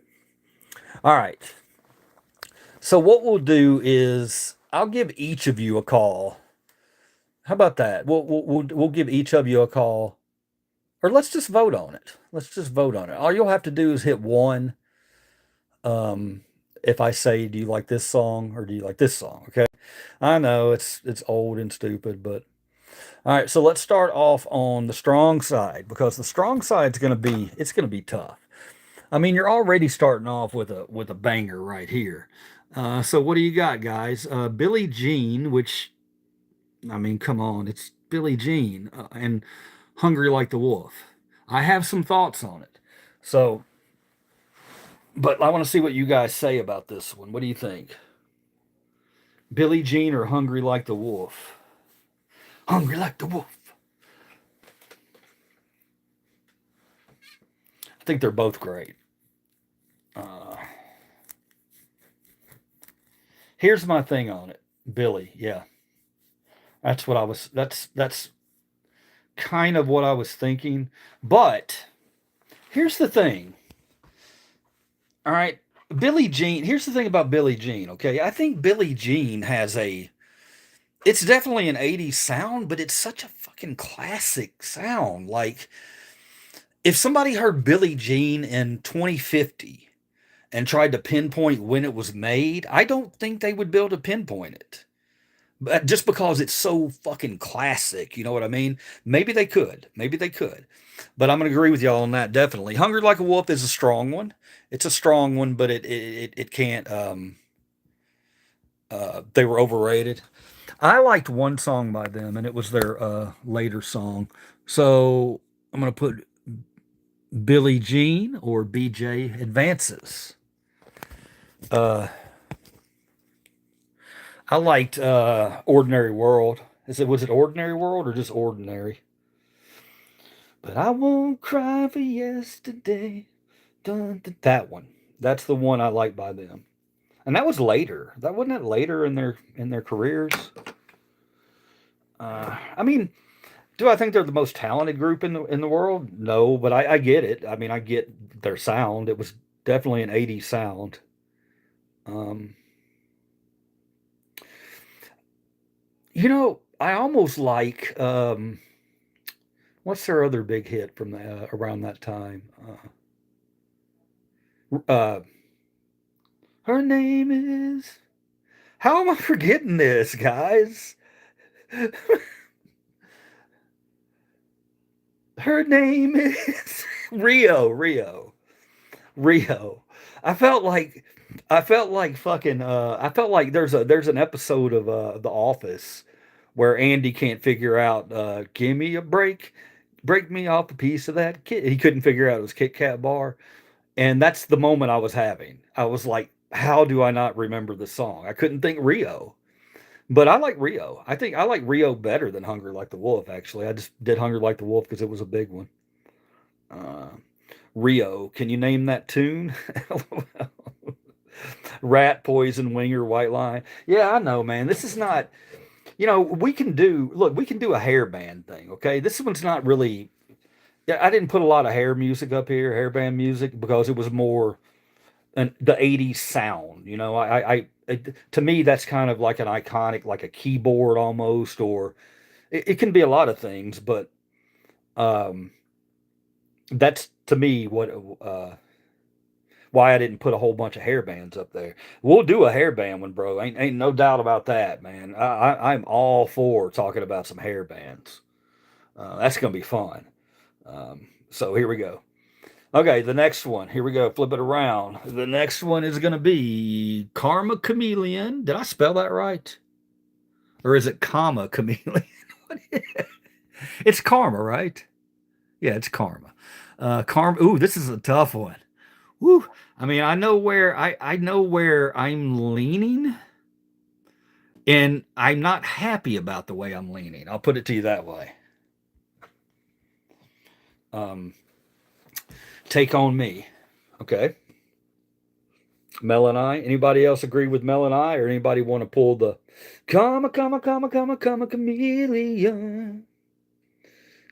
All right. So what we'll do is I'll give each of you a call. How about that? We'll give each of you a call, or let's just vote on it. Let's just vote on it. All you'll have to do is hit one. Um, if I say, do you like this song or do you like this song? Okay. I know it's old and stupid, but all right. So let's start off on the strong side because the strong side's gonna be tough. I mean, you're already starting off with a banger right here. So what do you got, guys? Billie Jean, which I mean, come on, it's Billie Jean and Hungry Like the Wolf. I have some thoughts on it. So, but I want to see what you guys say about this one. What do you think? Billie Jean or Hungry Like the Wolf? Hungry Like the Wolf. I think they're both great. Uh, Here's my thing on it. Billy, yeah. That's kind of what I was thinking. But here's the thing. All right. Billie Jean, here's the thing about Billie Jean, okay? I think Billie Jean has a it's definitely an 80s sound, but it's such a fucking classic sound. Like if somebody heard Billie Jean in 2050 and tried to pinpoint when it was made, I don't think they would be able to pinpoint it. But just because it's so fucking classic, you know what I mean? Maybe they could. Maybe they could. But I'm going to agree with y'all on that definitely. Hungry Like a Wolf is a strong one. It's a strong one, but it can't they were overrated. I liked one song by them and it was their later song. So I'm going to put Billie Jean or BJ Advances. Uh I liked Ordinary World. Was it Ordinary World or just Ordinary? But I won't cry for yesterday. Dun, dun. That one. That's the one I like by them. And that was later. That wasn't that later in their careers. I mean, do I think they're the most talented group in the world? No, but I get it. I mean, I get their sound. It was definitely an '80s sound. Um, I almost like what's their other big hit from around that time? Uh, Her name is. How am I forgetting this, guys? Her name is Rio. Rio. I felt like I felt like there's an episode of The Office where Andy can't figure out give me a break, break me off a piece of that kit. He couldn't figure out it was Kit Kat bar, and that's the moment I was having. I was like, how do I not remember the song? I couldn't think Rio. But I like Rio. I think I like Rio better than Hungry Like the Wolf, actually. I just did Hungry Like the Wolf because it was a big one. Uh, Rio, can you name that tune? Rat, Poison, Winger, White Line. Yeah, I know, man. This is not, we can do a hair band thing, okay? This one's not really, yeah, I didn't put a lot of hair music up here, hair band music, because it was more the 80s sound, to me, that's kind of like an iconic, like a keyboard almost, or it can be a lot of things, but um, that's to me why I didn't put a whole bunch of hair bands up there. We'll do a hair band one, bro. Ain't no doubt about that, man. I'm all for talking about some hair bands. That's gonna be fun. So here we go. Okay, the next one. Here we go. Flip it around. The next one is gonna be Karma Chameleon. Did I spell that right? Or is it comma chameleon? It's karma, right? Yeah, it's karma. Karma. Ooh, this is a tough one. Woo. I mean, I know where I'm leaning, and I'm not happy about the way I'm leaning. I'll put it to you that way. Um, Take on me. Okay. Mel and I. Anybody else agree with Mel and I, or anybody want to pull the comma chameleon?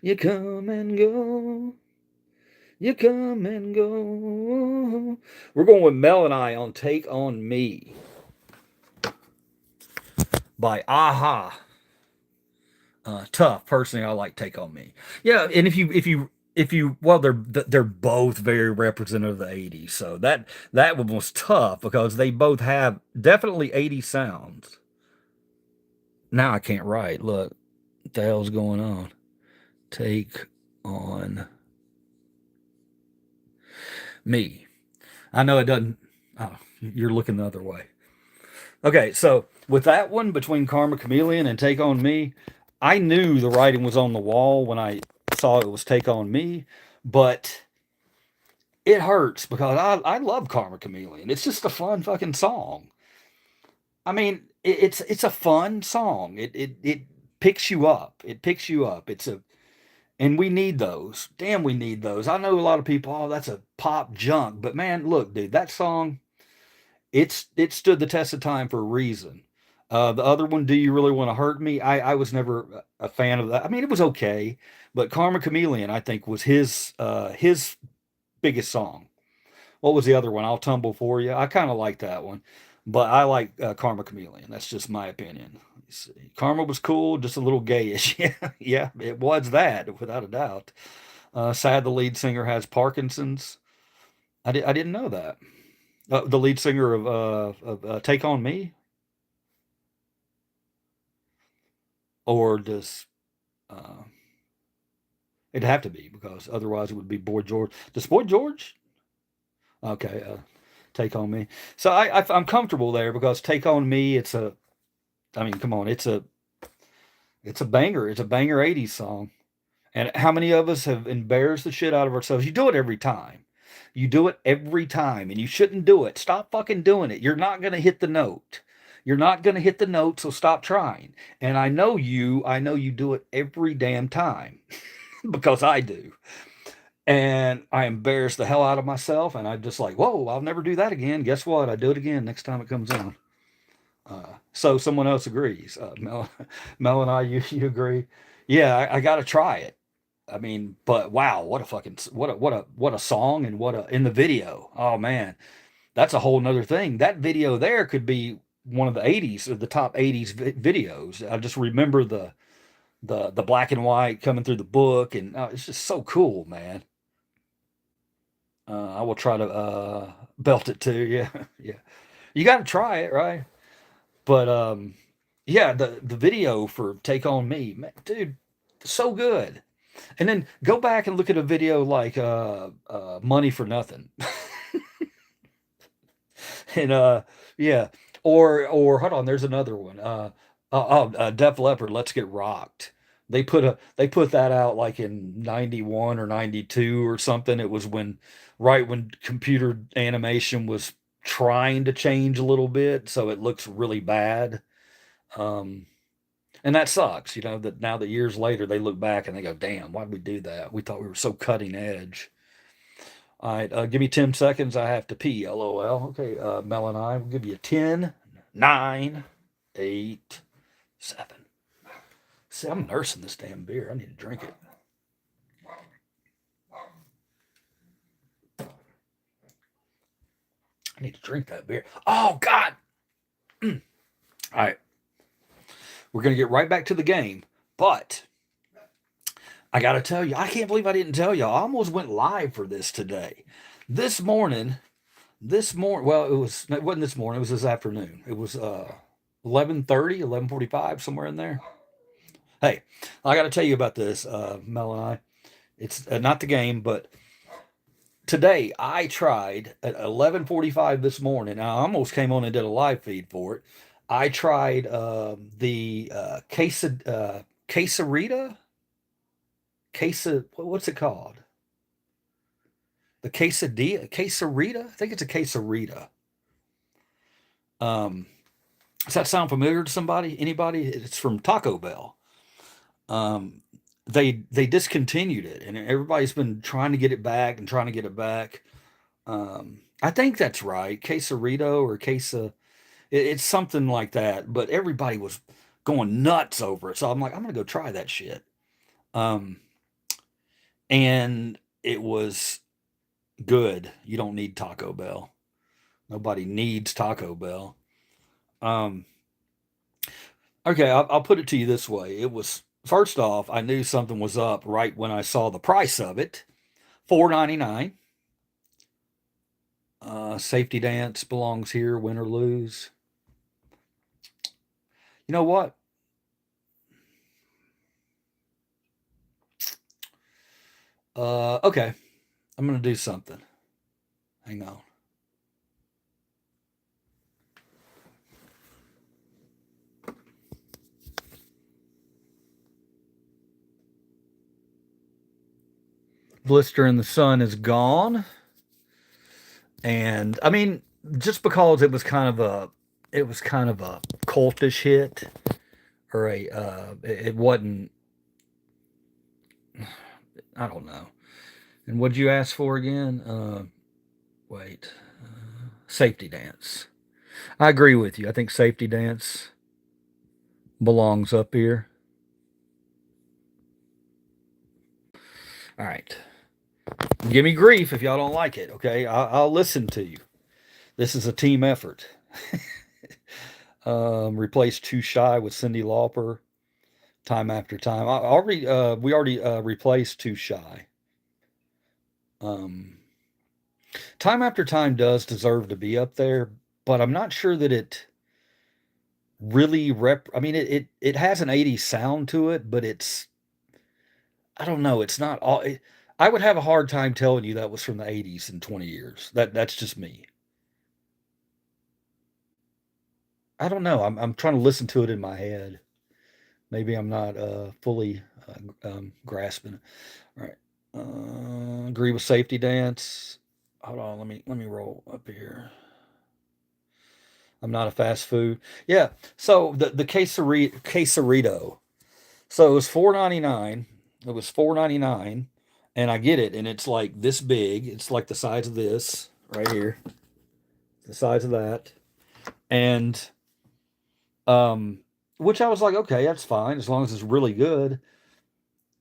You come and go. You come and go. We're going with Mel and I on Take On Me by Aha. Tough. Personally, I like Take On Me. Yeah, and if you well, they're both very representative of the '80s. So that one was tough because they both have definitely '80s sounds. Now I can't write. Look, what the hell's going on? Take on me. I know it doesn't. Oh, you're looking the other way. Okay, so with that one between Karma Chameleon and Take On Me, I knew the writing was on the wall when I saw it was Take On Me, but it hurts because I love Karma Chameleon. It's just a fun fucking song. I mean, it's a fun song. It picks you up. It picks you up. And we need those. Damn, we need those. I know a lot of people, oh, that's a pop junk, but man, look, dude, that song, it stood the test of time for a reason. The other one, Do You Really Want to Hurt Me? I was never a fan of that. I mean, it was okay, but Karma Chameleon, I think, was his biggest song. What was the other one? I'll Tumble For You. I kind of like that one, but I like Karma Chameleon. That's just my opinion. You see. Karma was cool, just a little gayish. Yeah, yeah, it was that without a doubt. Sad the lead singer has Parkinson's. I didn't know that. The lead singer of Take On Me, or does uh, it'd have to be because otherwise it would be Boy George. Does Boy George? Okay, Take On Me. So I'm comfortable there because Take On Me. I mean, come on, it's a banger. It's a banger '80s song. And how many of us have embarrassed the shit out of ourselves? You do it every time. You do it every time, and you shouldn't do it. Stop fucking doing it. You're not going to hit the note. You're not going to hit the note, so stop trying. And I know you do it every damn time because I do. And I embarrass the hell out of myself, and I'm just like, whoa, I'll never do that again. Guess what? I do it again next time it comes on. So someone else agrees. Mel and I, you agree? Yeah, I got to try it. I mean, but wow, what a fucking what a song and what a in the video. Oh man, that's a whole nother thing. That video there could be one of the '80s, or the top '80s videos. I just remember the black and white coming through the book, and it's just so cool, man. I will try to belt it too. Yeah, yeah. You got to try it, right? But yeah, the video for Take On Me, man, dude, so good. And then go back and look at a video like Money for Nothing. And yeah, or hold on, there's another one. Def Leppard, Let's Get Rocked. They put that out like in '91 or '92 or something. It was right when computer animation was trying to change a little bit, so it looks really bad. Um, and that sucks, that now that years later they look back and they go, damn, why did we do that? We thought we were so cutting edge. All right, give me 10 seconds. I have to pee. LOL. Okay, Mel and I will give you 10, 9, 8, 7. See, I'm nursing this damn beer. I need to drink it. I need to drink that beer. Oh, God. All right. We're going to get right back to the game. But I got to tell you, I can't believe I didn't tell you. I almost went live for this today. This morning, This morning, well, it wasn't this morning. It was this afternoon. It was 11:30, 11:45, somewhere in there. Hey, I got to tell you about this, Mel and I. It's not the game, but today I tried at 11:45 this morning. I almost came on and did a live feed for it. I tried the quesarita, what's it called? The quesarita. I think it's a quesarita. Um, does that sound familiar to somebody? Anybody? It's from Taco Bell. Um, they discontinued it, and everybody's been trying to get it back and trying to get it back. I think that's right, quesarito or quesa. It's something like that. But everybody was going nuts over it, so I'm like, I'm gonna go try that shit. Um, and it was good. You don't need Taco Bell. Nobody needs Taco Bell. Um, okay, I'll put it to you this way. It was first off, I knew something was up right when I saw the price of it. $4.99. Safety dance belongs here, win or lose. You know what? Okay, I'm gonna do something. Hang on. Blister in the sun is gone, and I mean, just because it was kind of a cultish hit, or it wasn't. I don't know. And what'd you ask for again? Wait, safety dance. I agree with you. I think safety dance belongs up here. All right. Give me grief if y'all don't like it, okay? I'll listen to you. This is a team effort. Replace Too Shy with Cyndi Lauper time after time. We already replaced Too Shy. Um, time after time does deserve to be up there, but I'm not sure that it really I mean, it has an 80s sound to it, but I don't know. It's not all. I would have a hard time telling you that was from the 80s in 20 years. That's just me. I don't know. I'm trying to listen to it in my head. Maybe I'm not fully grasping it. All right. Agree with safety dance. Hold on. Let me roll up here. I'm not a fast food. Yeah. So the quesarito. So it was 4.99. It was 4.99, and I get it, and it's like this big. It's like the size of this right here, the size of that, and um, which I was like, okay, that's fine as long as it's really good.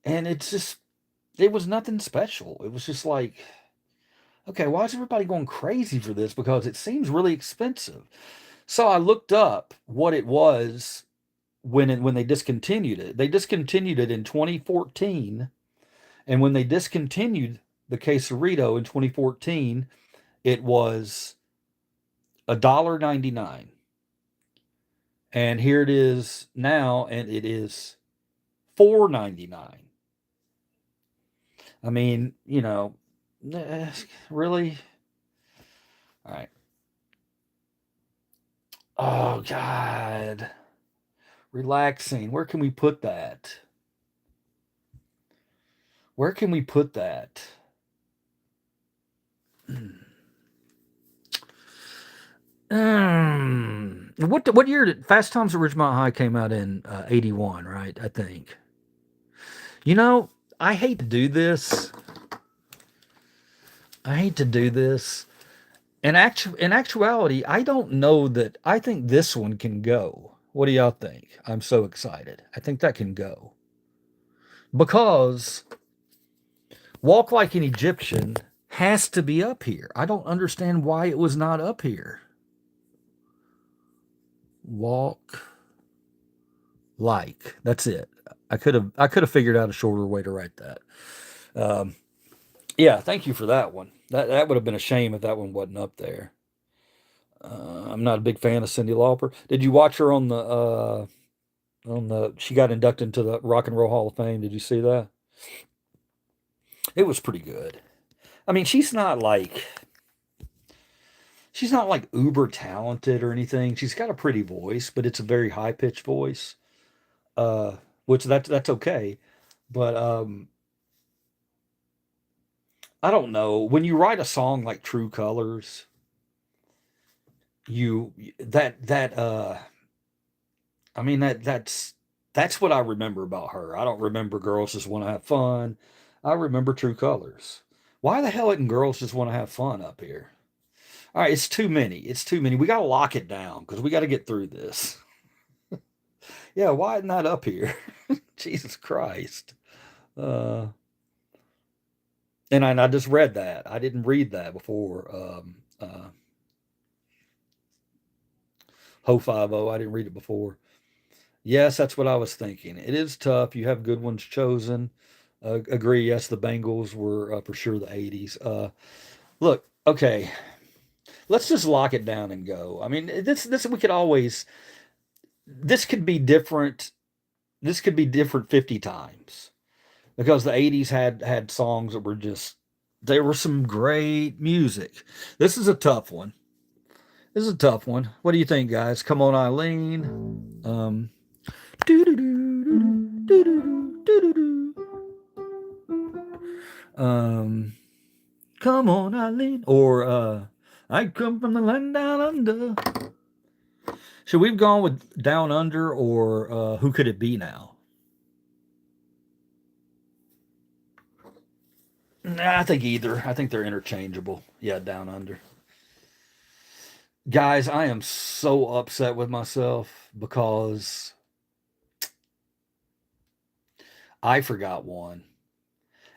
And it was nothing special. It was just like, okay, why is everybody going crazy for this? Because it seems really expensive. So I looked up what it was when they discontinued it. They discontinued it in 2014. And when they discontinued the quesarito in 2014, it was $1.99. And here it is now, and it is $4.99. I mean, really? All right. Oh God. Relaxing. Where can we put that? Where can we put that? What year did Fast Times at Ridgemont High came out in 81, right? I think. You know, I hate to do this. I hate to do this. In actuality, I don't know that I think this one can go. What do y'all think? I'm so excited. I think that can go. Because Walk Like an Egyptian has to be up here. I don't understand why it was not up here. Walk like. That's it. I could have figured out a shorter way to write that. Um, Yeah, thank you for that one. That would have been a shame if that one wasn't up there. I'm not a big fan of Cyndi Lauper. Did you watch her on the? She got inducted into the Rock and Roll Hall of Fame. Did you see that? It was pretty good. I mean, she's not like uber talented or anything. She's got a pretty voice, but it's a very high pitched voice. Uh, which that's okay. But I don't know. When you write a song like True Colors, you that I mean that's what I remember about her. I don't remember Girls Just Want to Have Fun. I remember True Colors. Why the hell isn't Girls Just Want to Have Fun up here? All right, it's too many. It's too many. We got to lock it down because we got to get through this. Yeah, why isn't that up here? Jesus Christ. Uh, and I just read that. I didn't read that before. Ho 50. I didn't read it before. Yes, that's what I was thinking. It is tough. You have good ones chosen. Agree. Yes, the Bengals were for sure the 80s. Look, okay. Let's just lock it down and go. I mean, this we could always. This could be different. This could be different 50 times because the 80s had songs that were just there were some great music. This is a tough one. This is a tough one. What do you think, guys? Come on, Eileen. Um, come on, Eileen. Or I come from the land down under. Should we have gone with Down Under or Who Could It Be Now? Nah, I think either. I think they're interchangeable. Yeah, Down Under. Guys, I am so upset with myself because I forgot one.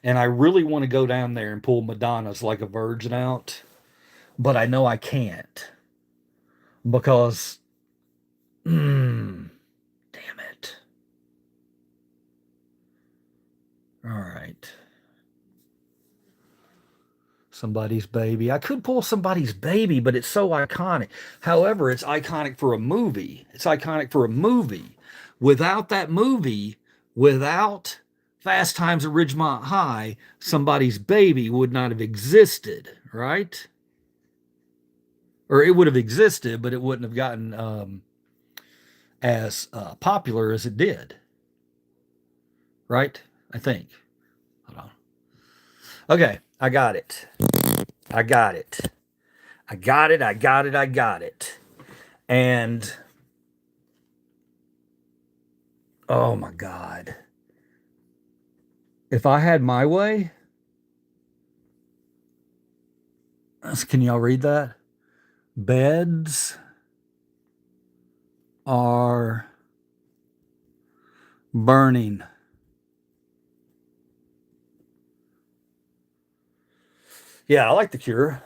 And I really want to go down there and pull Madonna's Like a Virgin out, but I know I can't because, damn it. All right. Somebody's Baby. I could pull Somebody's Baby, but it's so iconic. However, it's iconic for a movie. It's iconic for a movie. Without that movie, without Fast Times at Ridgemont High, Somebody's Baby would not have existed, right? Or it would have existed, but it wouldn't have gotten as popular as it did, right? I think. Hold on. Okay, I got it. I got it. I got it. I got it. I got it. And oh my God. If I had my way, can y'all read that? Beds are burning. Yeah, I like The Cure.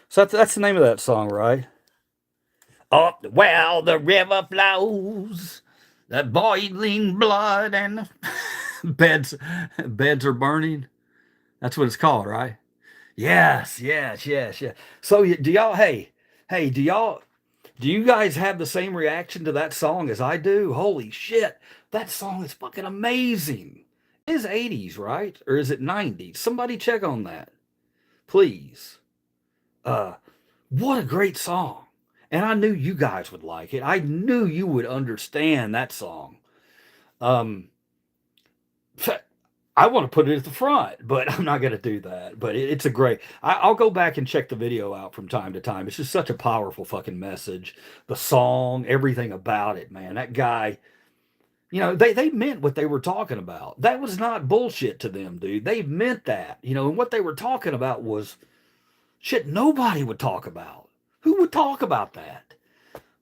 So that's the name of that song, right? Oh, well, the river flows, the boiling blood, and the beds beds are burning. That's what it's called, right? Yes, yes, yes, yes. So do y'all? Hey, do you guys have the same reaction to that song as I do? Holy shit, that song is fucking amazing. It is 80s, right? Or is it 90s? Somebody check on that, please. Uh, what a great song. And I knew you guys would like it. I knew you would understand that song. Um, I want to put it at the front, but I'm not going to do that. But it's a great. I'll go back and check the video out from time to time. It's just such a powerful fucking message. The song, everything about it, man. That guy, they meant what they were talking about. That was not bullshit to them, dude. They meant that, and what they were talking about was shit nobody would talk about. Who would talk about that?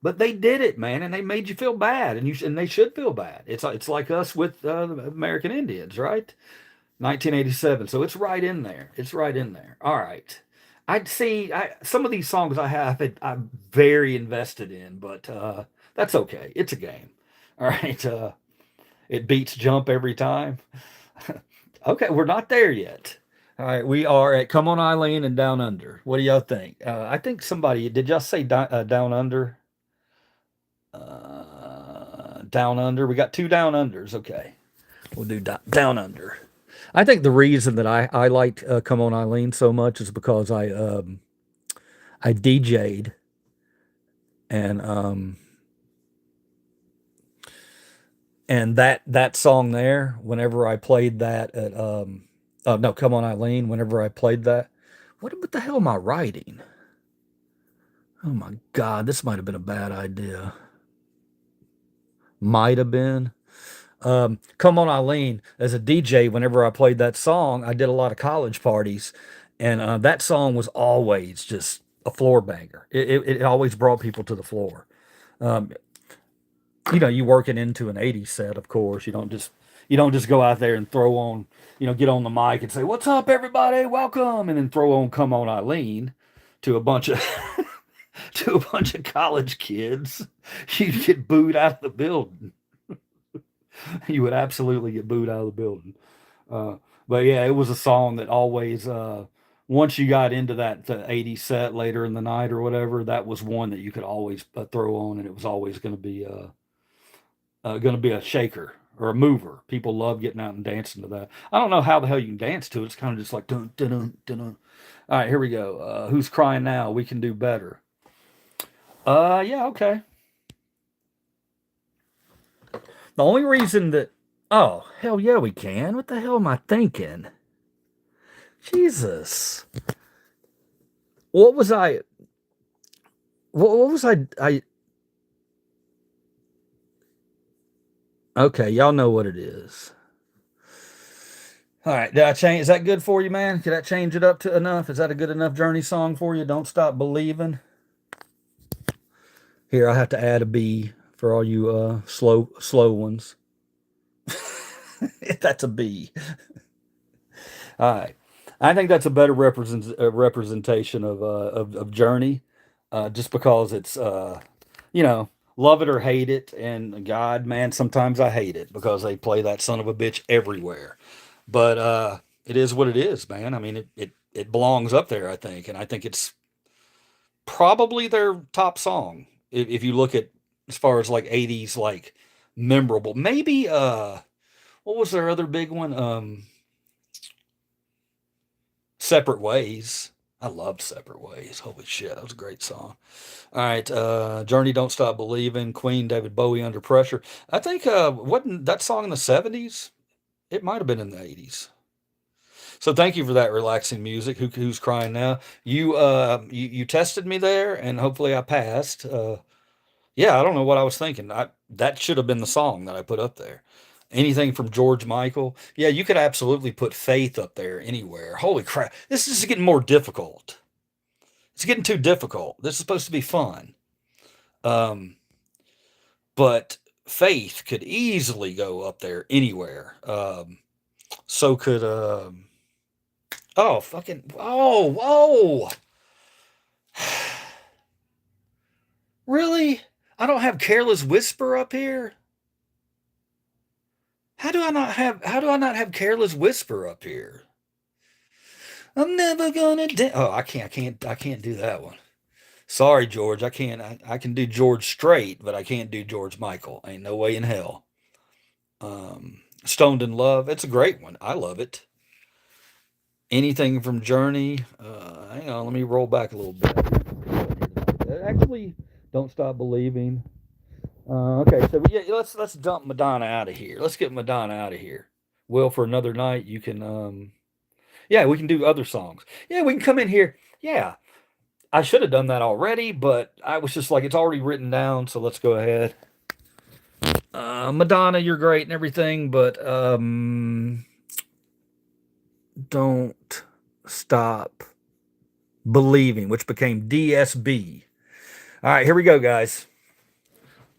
But they did it, man, and they made you feel bad, and they should feel bad. It's like us with the American Indians, right? 1987. So it's right in there. It's right in there. All right. I'd see some of these songs I'm very invested in, but that's okay. It's a game. All right. It beats Jump every time. Okay, we're not there yet. All right, we are at Come On Eileen and Down Under. What do y'all think? I think somebody, did y'all say Down Under? Down Under. We got two Down Unders. Okay, we'll do Down Under. I think the reason that I liked Come On Eileen so much is because I DJ'd and and that song there. Whenever I played that at oh no, Come On Eileen. Whenever I played that, what the hell am I writing? Oh my God, this might have been a bad idea. Might have been. Come On Eileen, as a DJ, whenever I played that song, I did a lot of college parties, and that song was always just a floor banger. It always brought people to the floor. Um, you working into an '80s set, of course. You don't just go out there and throw on, get on the mic and say, "What's up, everybody? Welcome," and then throw on "Come On Eileen" to a bunch of to a bunch of college kids. You'd get booed out of the building. You would absolutely get booed out of the building. Uh, but yeah, it was a song that always, once you got into the '80s set later in the night or whatever, that was one that you could always throw on, and it was always going to be a shaker or a mover. People love getting out and dancing to that. I don't know how the hell you can dance to it. It's kind of just like dun dun dun dun. Dun. All right, here we go. Who's crying now? We can do better. Yeah, okay. The only reason that, oh, hell yeah, we can. What the hell am I thinking? Jesus. What was I, what was okay, y'all know what it is. All right, did I change? Is that good for you, man? Did I change it up to enough? Is that a good enough Journey song for you? Don't Stop Believing. Here, I have to add a B for all you slow ones. That's a B. All right. I think that's a better representation of Journey, just because it's you know love it or hate it, and God, man, sometimes I hate it because they play that son of a bitch everywhere. But it is what it is, man. I mean, it belongs up there, I think, and I think it's probably their top song if you look at as far as like '80s like memorable. Maybe what was their other big one? Separate Ways. I loved Separate Ways. Holy shit, that was a great song. All right, Journey, Don't Stop Believing, Queen, David Bowie, Under Pressure. I think wasn't that song in the '70s? It might have been in the '80s. So thank you for that relaxing music. Who's crying now? You tested me there, and hopefully I passed. Yeah, I don't know what I was thinking. That should have been the song that I put up there. Anything from George Michael. Yeah, you could absolutely put Faith up there anywhere. Holy crap. This is getting more difficult. It's getting too difficult. This is supposed to be fun. Um, but Faith could easily go up there anywhere. So could oh fucking oh whoa. Really? I don't have Careless Whisper up here? How do I not have Careless Whisper up here? I'm never gonna oh, I can't do that one. Sorry, George. I can't. I can do George Strait, but I can't do George Michael. Ain't no way in hell. Stoned in Love. It's a great one. I love it. Anything from Journey. Hang on. Let me roll back a little bit. Actually, Don't Stop Believing. Okay, so yeah, let's dump Madonna out of here. Let's get Madonna out of here. Well, for another night, you can yeah, we can do other songs. Yeah, we can come in here. Yeah, I should have done that already, but I was just like, it's already written down, so let's go ahead. Madonna, you're great and everything, but don't stop believing, which became DSB. All right, here we go, guys.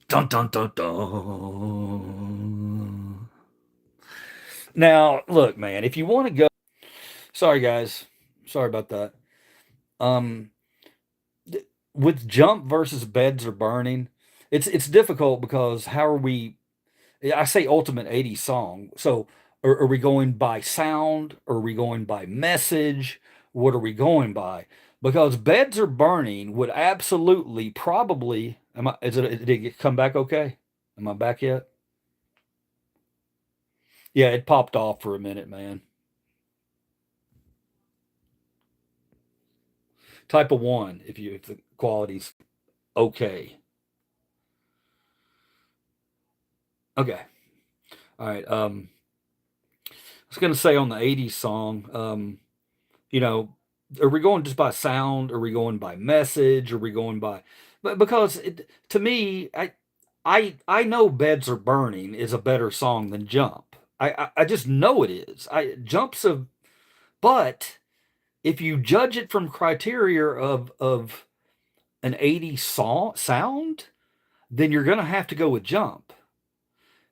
Dun dun dun dun. Now, look, man, if you want to go, sorry, guys, sorry about that. Um, with Jump versus Beds Are Burning, it's difficult because how are we? I say ultimate '80s song, so Or are we going by sound? Or are we going by message? What are we going by? Because Beds Are Burning would absolutely, probably, did it come back okay? Am I back yet? Yeah, it popped off for a minute, man. Type of one, if the quality's okay. Okay. All right. I was gonna say on the '80s song, you know, are we going just by sound? Are we going by message? Are we going by? But because to me, I know Beds Are Burning is a better song than Jump. I just know it is. I Jump's a but if you judge it from criteria of an '80s song sound, then you're gonna have to go with Jump.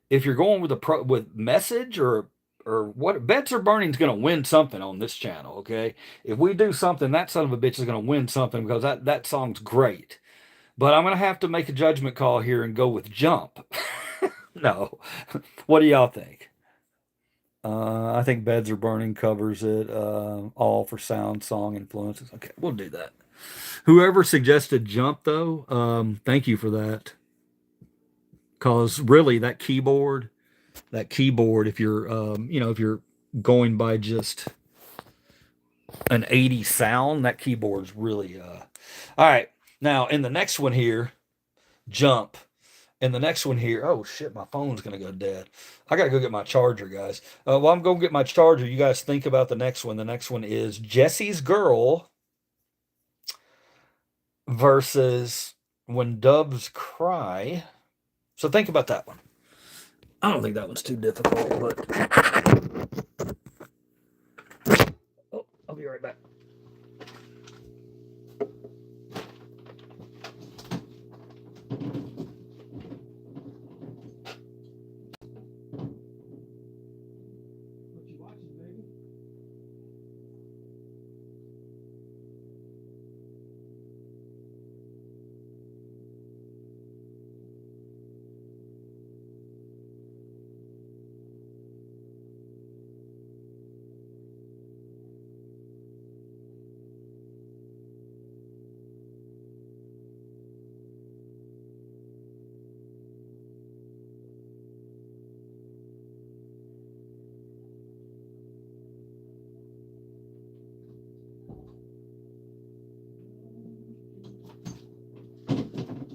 If you're going with with message or what, Beds Are Burning is going to win something on this channel. Okay, if we do something, that son of a bitch is going to win something because that song's great. But I'm going to have to make a judgment call here and go with Jump. No, what do y'all think? I think Beds Are Burning covers it all for sound, song influences. Okay, we'll do that. Whoever suggested Jump, though, thank you for that. Because really, that keyboard, if you're if you're going by just an 80 sound, that keyboard's really all right. Now in the next one here, Jump. In the next one here, oh shit, my phone's gonna go dead. I gotta go get my charger, guys. While I'm going to get my charger, you guys think about the next one. The next one is Jesse's Girl versus When Doves Cry. So think about that one. I don't think that one's too difficult, but oh, I'll be right back. What you watching, baby?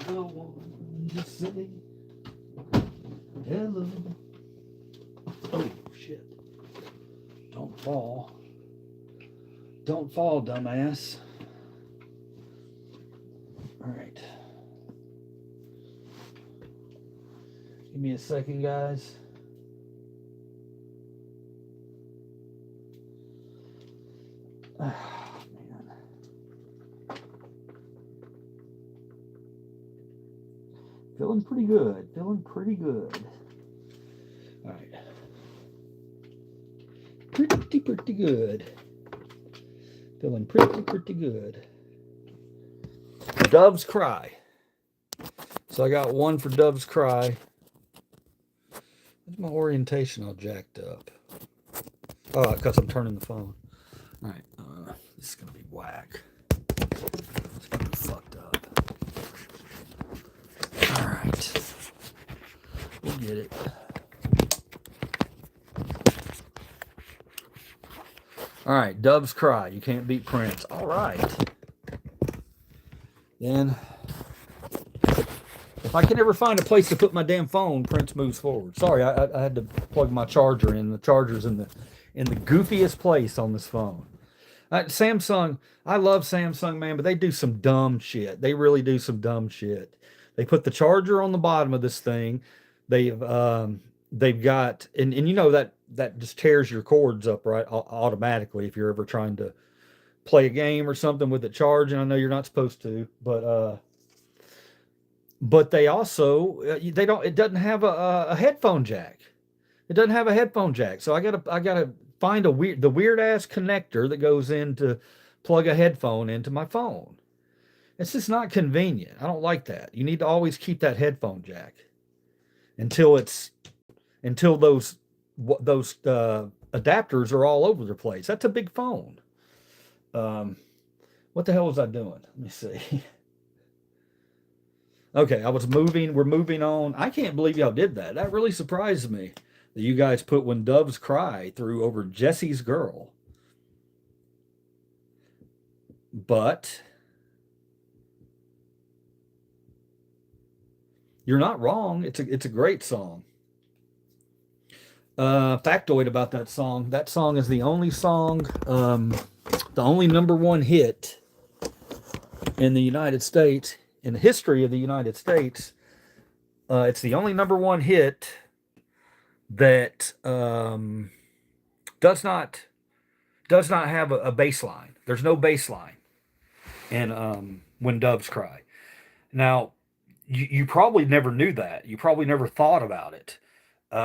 The one to say hello. Oh shit! Don't fall! Don't fall, dumbass! All right. Give me a second, guys. Ah, man. Feeling pretty good. Feeling pretty good. All right. Pretty good. Feeling pretty good. Doves Cry. So I got one for Doves Cry. Where's my orientation all jacked up? Oh, because I'm turning the phone. All right. This is going to be whack. It's going to be fucked up. All right. We'll get it. All right. Doves Cry. You can't beat Prince. All right. Then, if I can ever find a place to put my damn phone, Prince moves forward. Sorry, I had to plug my charger in. The charger's in the goofiest place on this phone. Samsung, I love Samsung, man, but they do some dumb shit. They really do some dumb shit. They put the charger on the bottom of this thing. They've got and you know that just tears your cords up right automatically if you're ever trying to play a game or something with it charging. I know you're not supposed to, but they also they don't. It doesn't have a headphone jack. It doesn't have a headphone jack. So I gotta find the weird ass connector that goes in to plug a headphone into my phone. It's just not convenient. I don't like that. You need to always keep that headphone jack until those those adapters are all over the place. That's a big phone. Um, what the hell was I doing? Let me see. Okay, I was moving. We're moving on. I can't believe y'all did that. That really surprised me that you guys put When Doves Cry through over Jesse's Girl. But you're not wrong. It's a great song. Factoid about that song. That song is the only song, the only number one hit in the United States, in the history of the United States. It's the only number one hit that does not have a bass line. There's no bass line in When Doves Cry. Now, you probably never knew that. You probably never thought about it.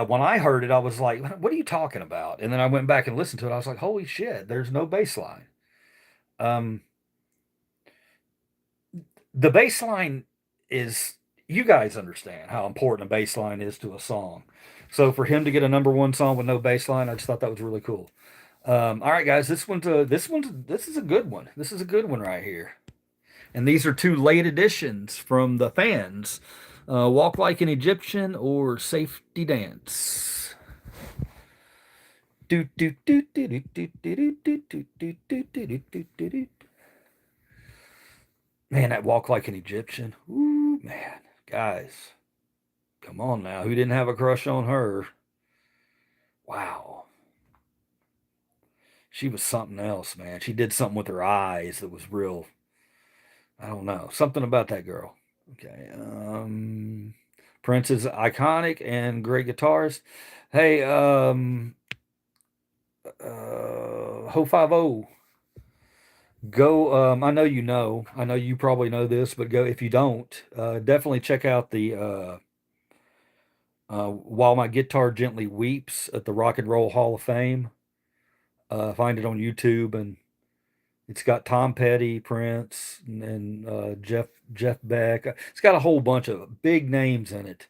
When I heard it, I was like, "What are you talking about?" And then I went back and listened to it. I was like, "Holy shit! There's no bass line." Um, the bass line is, you guys understand how important a bass line is to a song. So for him to get a number one song with no bass line, I just thought that was really cool. All right, guys, this is a good one. This is a good one right here. And these are two late additions from the fans. Walk Like an Egyptian or Safety Dance. Man, that Walk Like an Egyptian. Ooh, man. Guys, come on now. Who didn't have a crush on her? Wow. She was something else, man. She did something with her eyes that was real. I don't know. Something about that girl. Okay. Prince is iconic and great guitarist. Hey, Ho 50. Go. I know you know. I know you probably know this, but go if you don't. Definitely check out the While My Guitar Gently Weeps at the Rock and Roll Hall of Fame. Find it on YouTube, and it's got Tom Petty, Prince, and Jeff Beck. It's got a whole bunch of big names in it.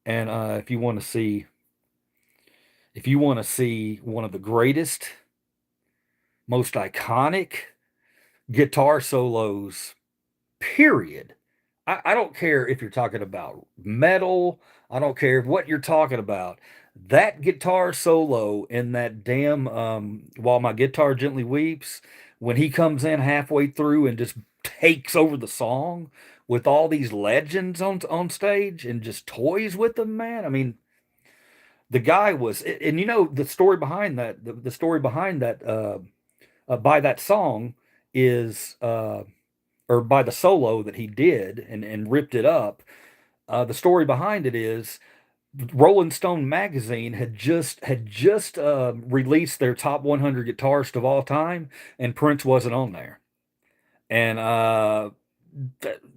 And if you want to see one of the greatest, most iconic guitar solos, period. I don't care if you're talking about metal. I don't care what you're talking about. That guitar solo in that damn While My Guitar Gently Weeps, when he comes in halfway through and just takes over the song with all these legends on stage and just toys with them, man. I mean, the guy was, and you know the story behind that. The story behind that by that song is or by the solo that he did and ripped it up. The story behind it is Rolling Stone magazine had just released their top 100 guitarists of all time, and Prince wasn't on there. And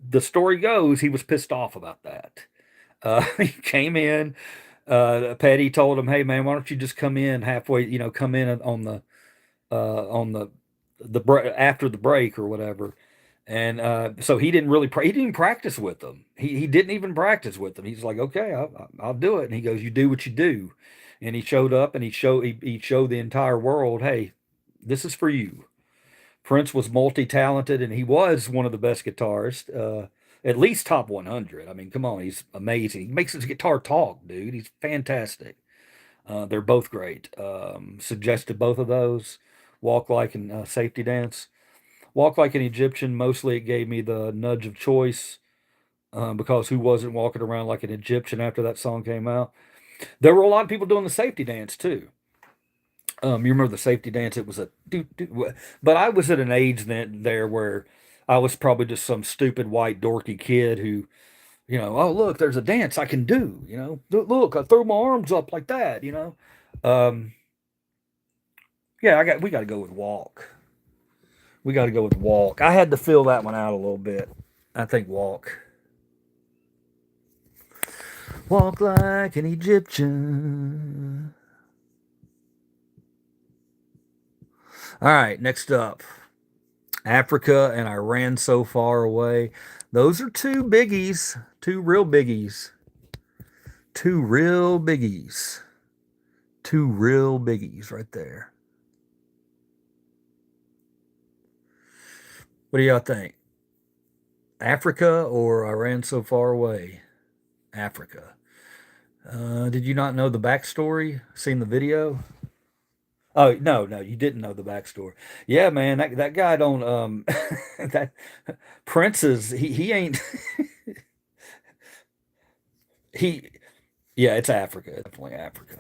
the story goes he was pissed off about that. He came in. Petty told him, "Hey man, why don't you just come in halfway? You know, come in on after the break or whatever." And so he didn't really he didn't even practice with them. He didn't even practice with them. He's like, "Okay, I'll do it." And he goes, "You do what you do." And he showed up and he showed the entire world, "Hey, this is for you." Prince was multi-talented and he was one of the best guitarists, at least top 100. I mean, come on, he's amazing. He makes his guitar talk, dude. He's fantastic. They're both great. Suggested both of those, Walk Like and Safety Dance. Walk Like an Egyptian, mostly it gave me the nudge of choice because who wasn't walking around like an Egyptian after that song came out? There were a lot of people doing the Safety Dance too. You remember the Safety Dance? It was a but I was at an age then there where I was probably just some stupid white dorky kid who, you know, oh look, there's a dance I can do. You know, look, I throw my arms up like that. You know, um, yeah, we got to go with Walk. We got to go with Walk. I had to fill that one out a little bit. I think Walk. Walk like an Egyptian. All right, next up. Africa and I Ran So Far Away. Those are two biggies. Two real biggies. Two real biggies. Two real biggies right there. What do y'all think? Africa or Iran so far away? Africa. Did you not know the backstory? Seen the video? Oh no, you didn't know the backstory. Yeah, man, that guy don't that Prince is he ain't he yeah, it's Africa. Definitely Africa.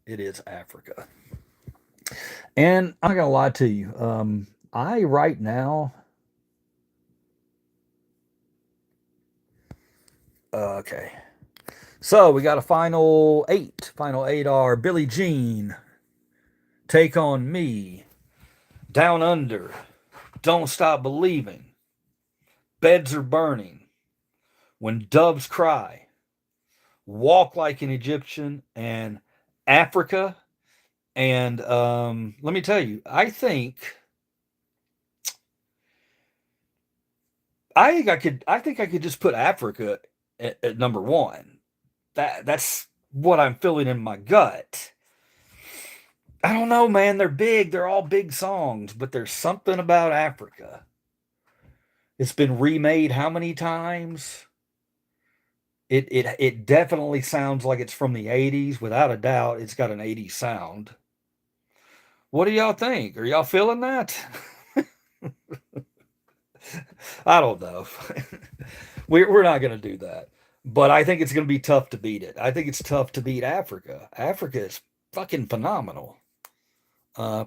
It is Africa. And I'm not gonna lie to you. I right now okay. So we got a final eight. Final eight are Billie Jean, Take on Me, Down Under, Don't Stop Believing, Beds Are Burning, When Doves Cry, Walk Like an Egyptian, and Africa. And let me tell you, I think I could just put Africa at number one. That's what I'm feeling in my gut. I don't know, man. They're big. They're all big songs, but there's something about Africa. It's been remade how many times? It definitely sounds like it's from the 80s. Without a doubt, it's got an 80s sound. What do y'all think? Are y'all feeling that? I don't know. We're not going to do that. But I think it's going to be tough to beat it. I think it's tough to beat Africa. Africa is fucking phenomenal.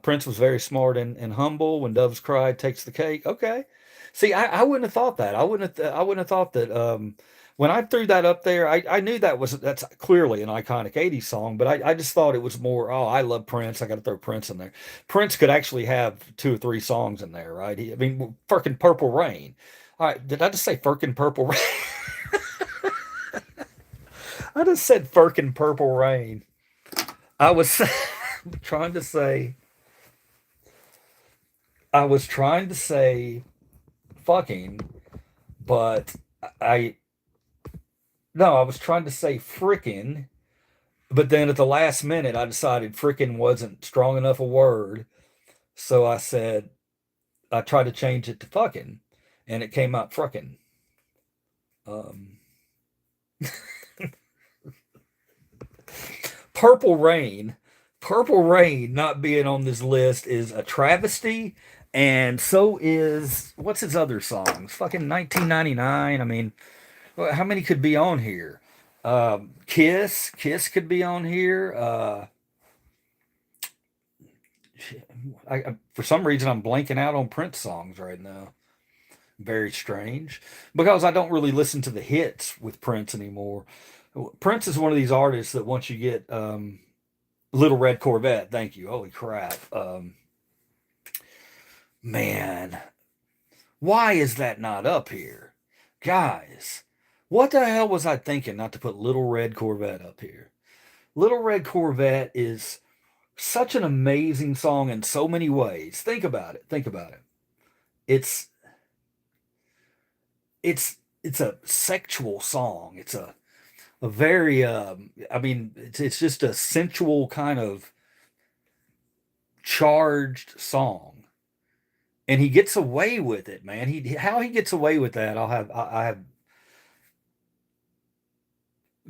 Prince was very smart and humble. When doves cry, takes the cake. Okay. See, I wouldn't have thought that. I wouldn't have thought that. When I threw that up there, I knew that's clearly an iconic '80s song, but I just thought it was more. Oh, I love Prince. I got to throw Prince in there. Prince could actually have two or three songs in there, right? I mean, "Firkin' Purple Rain." All right, did I just say "Firkin' Purple Rain"? I just said "Firkin' Purple Rain." I was trying to say. I was trying to say fucking, but I no, I was trying to say frickin', but then at the last minute I decided frickin' wasn't strong enough a word, so I tried to change it to fucking, and it came out frickin'. Um, Purple Rain, Purple Rain not being on this list is a travesty, and so is what's his other songs? Fucking 1999. I mean, how many could be on here? Kiss could be on here. For some reason I'm blanking out on Prince songs right now. Very strange because I don't really listen to the hits with Prince anymore. Prince is one of these artists that once you get Little Red Corvette, thank you. Holy crap. Man, why is that not up here? Guys, what the hell was I thinking not to put Little Red Corvette up here? Little Red Corvette is such an amazing song in so many ways. Think about it. Think about it. It's it's a sexual song. It's a very I mean it's just a sensual kind of charged song. And he gets away with it, man. He how he gets away with that. I have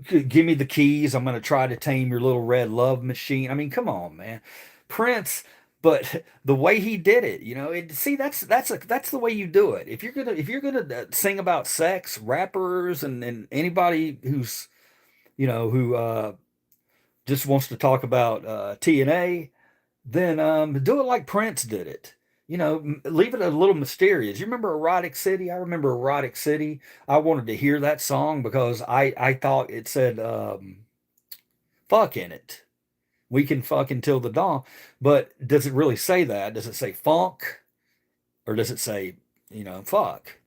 give me the keys. I'm going to try to tame your little red love machine. I mean, come on, man. Prince, but the way he did it, see that's the way you do it. If you're gonna sing about sex, rappers and anybody who just wants to talk about TNA, then do it like Prince did it. Leave it a little mysterious. You remember Erotic City? I remember Erotic City. I wanted to hear that song because I thought it said fuck in it. We can fuck until the dawn. But does it really say that? Does it say funk? Or does it say, fuck?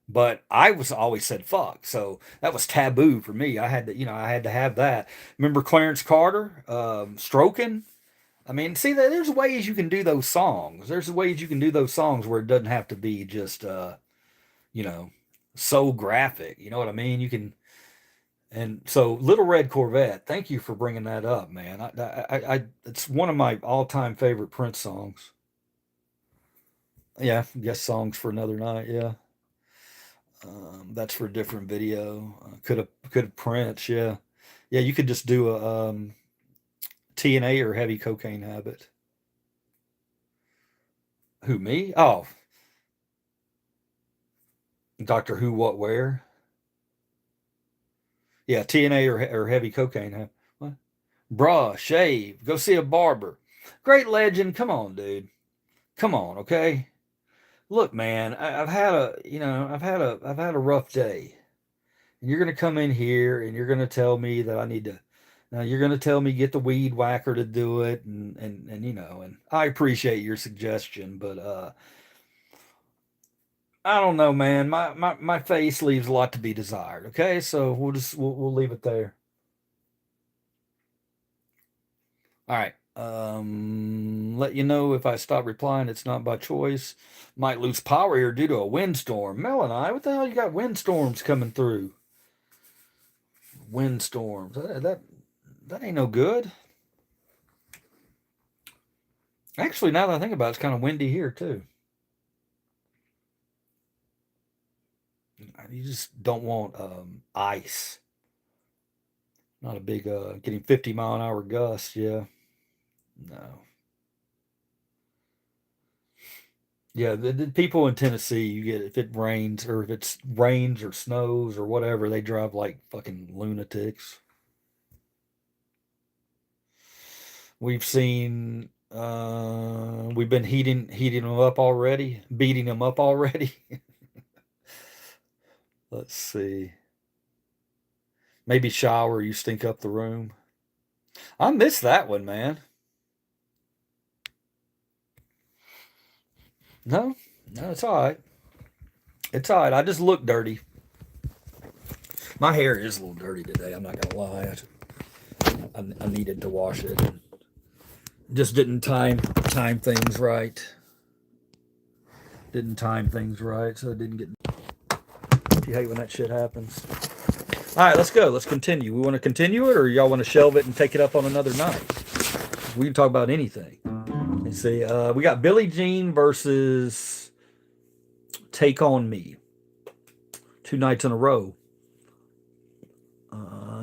But I was always said fuck. So that was taboo for me. I had to have that. Remember Clarence Carter, stroking? I mean, see, there's ways you can do those songs. There's ways you can do those songs where it doesn't have to be just, you know, so graphic. You know what I mean? You can. And so, Little Red Corvette, thank you for bringing that up, man. It's one of my all-time favorite Prince songs. Yeah, guess songs for another night. Yeah, that's for a different video. Could have Prince. Yeah, yeah. You could just do a TNA or heavy cocaine habit. Who me? Oh, Doctor Who. What? Where? Yeah, TNA or heavy cocaine. Huh? What? Bruh, shave. Go see a barber. Great legend. Come on, dude. Come on, okay. Look, man. I've had a rough day, and you're gonna come in here and you're gonna tell me that I need to. Now you're gonna tell me get the weed whacker to do it, and and I appreciate your suggestion, but I don't know, man. My face leaves a lot to be desired. Okay, so we'll leave it there. All right. Let you know if I stop replying, it's not by choice. Might lose power here due to a windstorm. Melanie, what the hell you got windstorms coming through? Windstorms. That ain't no good. Actually, now that I think about it, it's kind of windy here too. You just don't want ice. Not a big getting 50-mile-an-hour gusts. Yeah, no. Yeah, the people in Tennessee, you get if it rains or if it's rains or snows or whatever, they drive like fucking lunatics. We've seen we've been heating them up already, beating them up already. Let's see. Maybe shower, you stink up the room. I miss that one, man. No, no, it's all right. It's all right. I just look dirty. My hair is a little dirty today. I'm not gonna lie. I needed to wash it. And just didn't time things right. Didn't time things right, so it didn't get. You hate when that shit happens. All right, let's go. Let's continue. We want to continue it, or y'all want to shelve it and take it up on another night? We can talk about anything. Let's see. We got Billie Jean versus Take on Me. 2 nights in a row.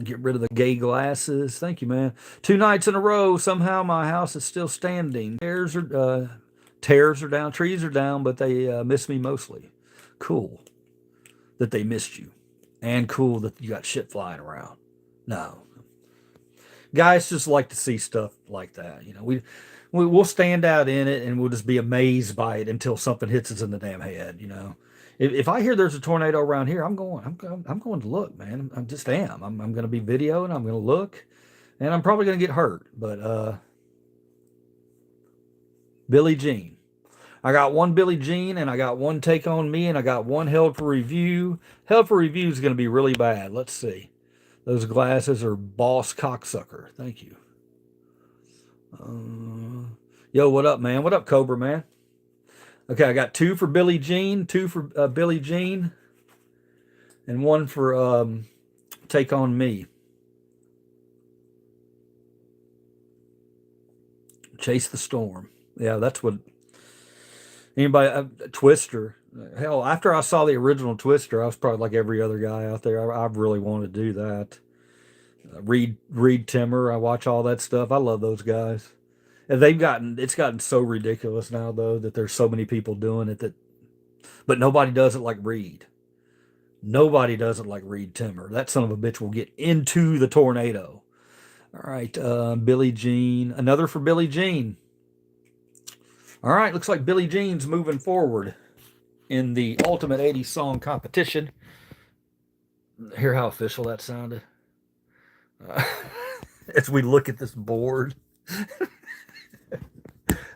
Get rid of the gay glasses. Thank you, man. 2 nights in a row. Somehow my house is still standing. Tears are down. Trees are down, but they miss me mostly. Cool that they missed you, and cool that you got shit flying around. No, guys just like to see stuff like that. We'll stand out in it and we'll just be amazed by it until something hits us in the damn head. If I hear there's a tornado around here, I'm going to look, man. I just am. I'm going to be videoing. I'm going to look, and I'm probably going to get hurt. But Billie Jean, I got one Billie Jean, and I got one Take on Me, and I got one Held for Review. Held for Review is going to be really bad. Let's see. Those glasses are boss cocksucker. Thank you. Yo, what up, man? What up, Cobra, man? Okay, I got two for Billie Jean, two for Billie Jean, and one for Take on Me. Chase the Storm. Yeah, that's what anybody Twister. Hell, after I saw the original Twister, I was probably like every other guy out there. I really want to do that. Reed Timmer. I watch all that stuff. I love those guys. And it's gotten so ridiculous now though that there's so many people doing it but nobody does it like Reed. Nobody does it like Reed Timmer. That son of a bitch will get into the tornado. All right, Billie Jean. Another for Billie Jean. All right, looks like Billie Jean's moving forward in the Ultimate 80s Song Competition. Hear how official that sounded? As we look at this board.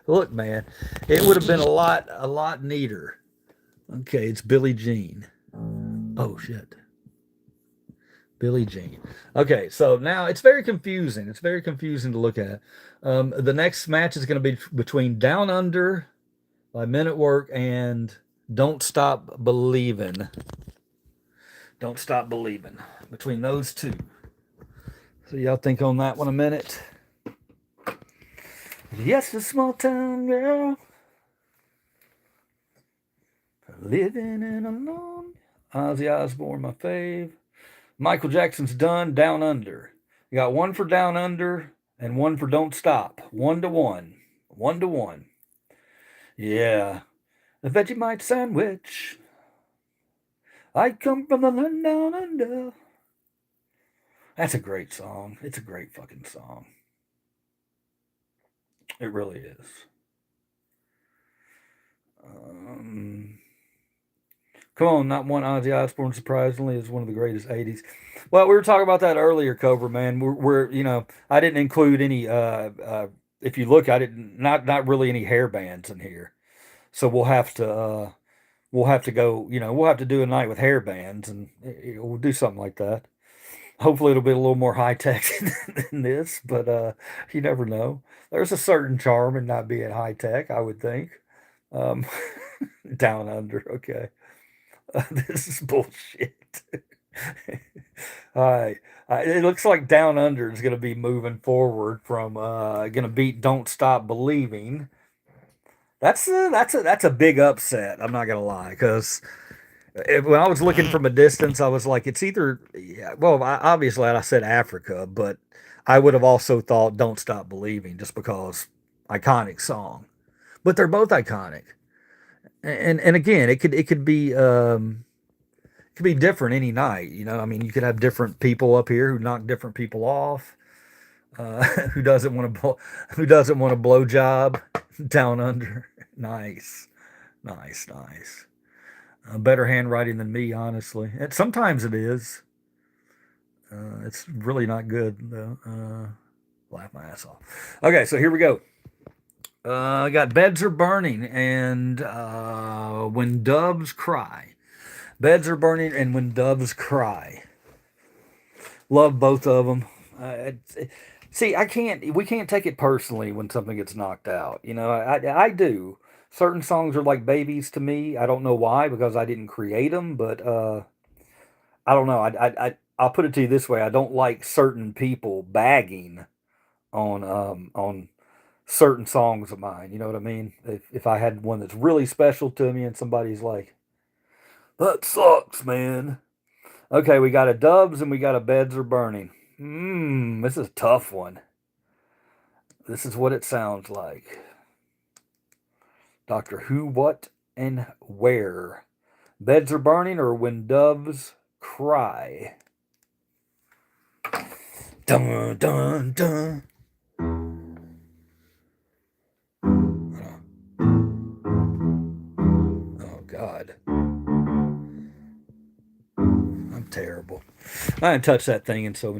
Look, man, it would have been a lot neater. Okay, it's Billie Jean. Oh shit. Billie Jean. Okay, so now it's very confusing. It's very confusing to look at. The next match is going to be between Down Under by Men at Work and Don't Stop Believin'. Don't Stop Believin'. between those two. So y'all think on that one a minute. Yes, a small town girl living in a long. Ozzy Osbourne, my fave. Michael Jackson's done. Down Under. You got one for Down Under and one for Don't Stop. 1-1. 1-1. Yeah. The Vegemite sandwich. I come from the land down under. That's a great song. It's a great fucking song. It really is. Come on, not one Ozzy Osbourne, surprisingly, is one of the greatest 80s. Well, we were talking about that earlier, Cobra, man. We're I didn't include any, if you look, I didn't, not really any hair bands in here. So we'll have to go, we'll have to do a night with hair bands and we'll do something like that. Hopefully it'll be a little more high tech than this, but you never know. There's a certain charm in not being high tech, I would think. Um, Down Under, okay. This is bullshit. All right. It looks like Down Under is going to be moving forward from going to beat Don't Stop Believing. That's a big upset. I'm not going to lie, because when I was looking from a distance, I was like, it's either, yeah, well, obviously I said Africa, but I would have also thought Don't Stop Believing, just because iconic song. But they're both iconic. And again, it could be different any night. I mean, you could have different people up here who knock different people off. Who doesn't want to who doesn't want a blow job? Down Under. Nice, nice, nice. Better handwriting than me, honestly. Sometimes it is. It's really not good though. Laugh my ass off. Okay, so here we go. I got Beds Are Burning and When Doves Cry. Beds Are Burning and When Doves Cry. Love both of them. See, we can't take it personally when something gets knocked out. I do. Certain songs are like babies to me. I don't know why, because I didn't create them, but I don't know. I'll put it to you this way: I don't like certain people bagging on certain songs of mine. You know what I mean? If I had one that's really special to me, and somebody's like, "That sucks, man." Okay, we got a Dubs and we got a Beds Are Burning. This is a tough one. This is what it sounds like. Doctor Who, What, and Where. Beds Are Burning or When Doves Cry. Dun, dun, dun. Oh, God. I'm terrible. I haven't touched that thing in so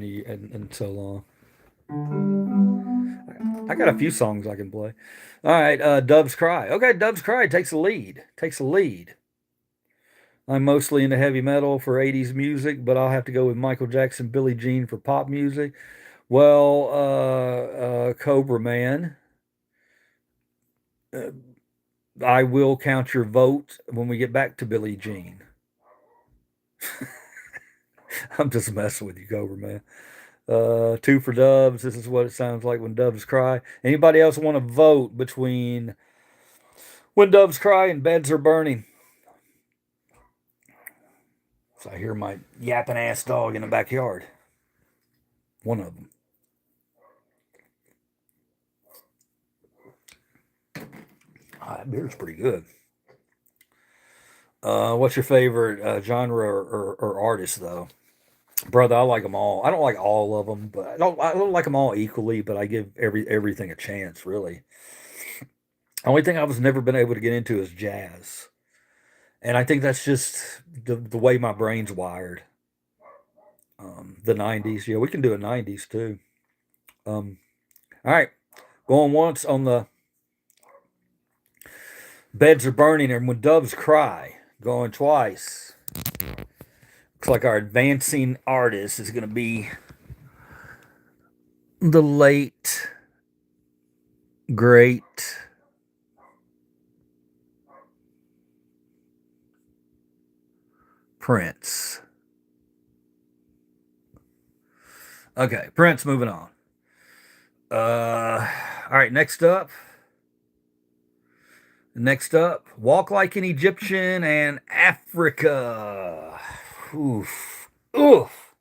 long. I got a few songs I can play. All right, Doves Cry. Okay, Doves Cry takes the lead. Takes the lead. I'm mostly into heavy metal for 80s music, but I'll have to go with Michael Jackson, Billie Jean for pop music. Well, Cobra Man, uh, I will count your vote when we get back to Billie Jean. I'm just messing with you, Cobra Man. Two for Doves. This is what it sounds like when Doves Cry. Anybody else want to vote between When Doves Cry and Beds Are Burning? So I hear my yapping ass dog in the backyard. One of them. That beer's pretty good. What's your favorite genre or artist, though? Brother, I like them all. I don't like all of them, but I don't like them all equally. But I give everything a chance, really. Only thing I was never been able to get into is jazz, and I think that's just the way my brain's wired. The '90s, yeah, we can do a '90s too. All right, going once on the Beds Are Burning and When Doves Cry. Going twice. Looks like our advancing artist is going to be the late, great Prince. Okay, Prince, moving on. All right, next up. Next up, Walk Like an Egyptian and Africa. Oof. Oof.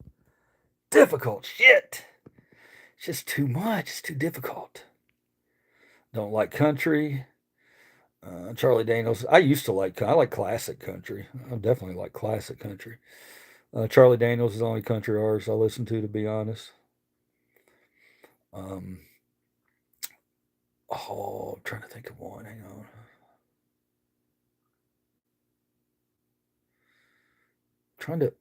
Difficult shit. It's just too much. It's too difficult. Don't like country. Charlie Daniels. I like classic country. I definitely like classic country. Charlie Daniels is the only country artist I listen to be honest. Um, I'm trying to think of one. Hang on. Trying to.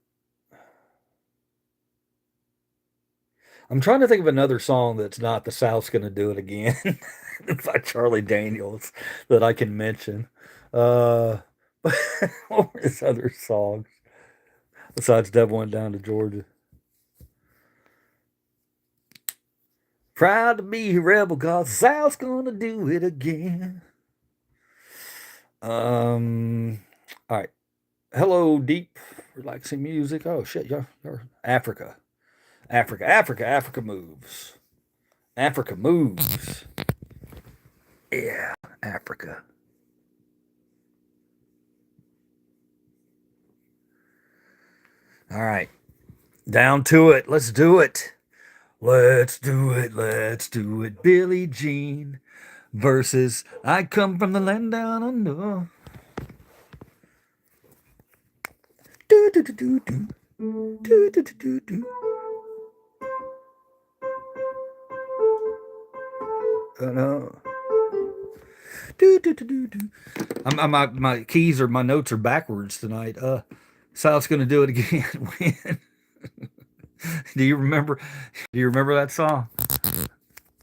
I'm trying to think of another song that's not "The South's Gonna Do It Again" by Charlie Daniels that I can mention. Uh, what were his other songs besides "Deb Went Down to Georgia"? Proud to be a rebel, 'cause the South's gonna do it again. Um, all right. Hello, deep, relaxing music. Oh shit, you're Africa, Africa moves. Africa moves. Yeah, Africa. All right, down to it. Let's do it. Let's do it. Let's do it. Billie Jean versus I Come from the Land Down Under. Do do do do do do do do do. No. Do do do do do. My keys or my notes are backwards tonight. Sal's gonna do it again. When? Do you remember? Do you remember that song?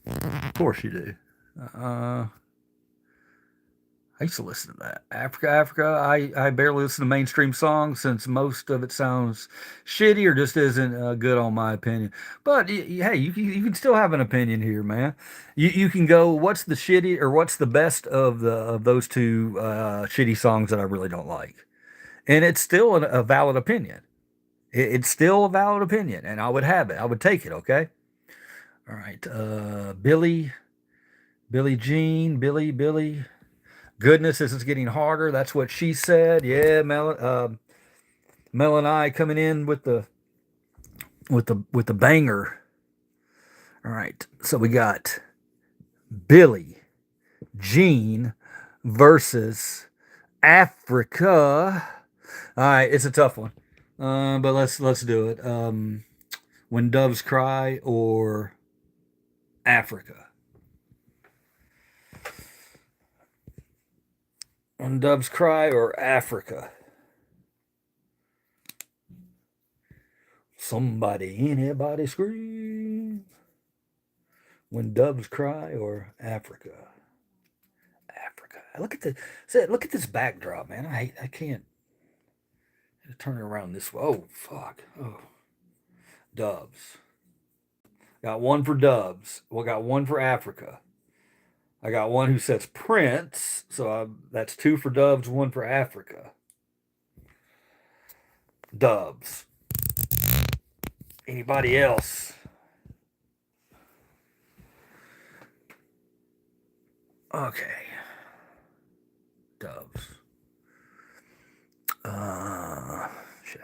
Of course you do. Uh, I used to listen to that. Africa. I barely listen to mainstream songs since most of it sounds shitty or just isn't good on my opinion. But hey, you can still have an opinion here, man. You can go. What's the shitty or what's the best of those two shitty songs that I really don't like? And it's still a valid opinion. It's still a valid opinion, and I would have it. I would take it. Okay. All right. Billie Jean, Billy. Goodness, this is getting harder. That's what she said. Yeah, Mel and I coming in with the banger. All right, so we got Billie Jean versus Africa. All right, it's a tough one, but let's do it. When Doves Cry or Africa. When Doves Cry or Africa. Somebody, anybody scream. When Doves Cry or Africa. Africa. Look at this backdrop, man. I can't turn it around this way. Oh fuck. Oh, Doves. Got one for Doves. Well, got one for Africa. I got one who says Prince, so that's two for Doves, one for Africa. Doves. Anybody else? Okay. Doves. Shit.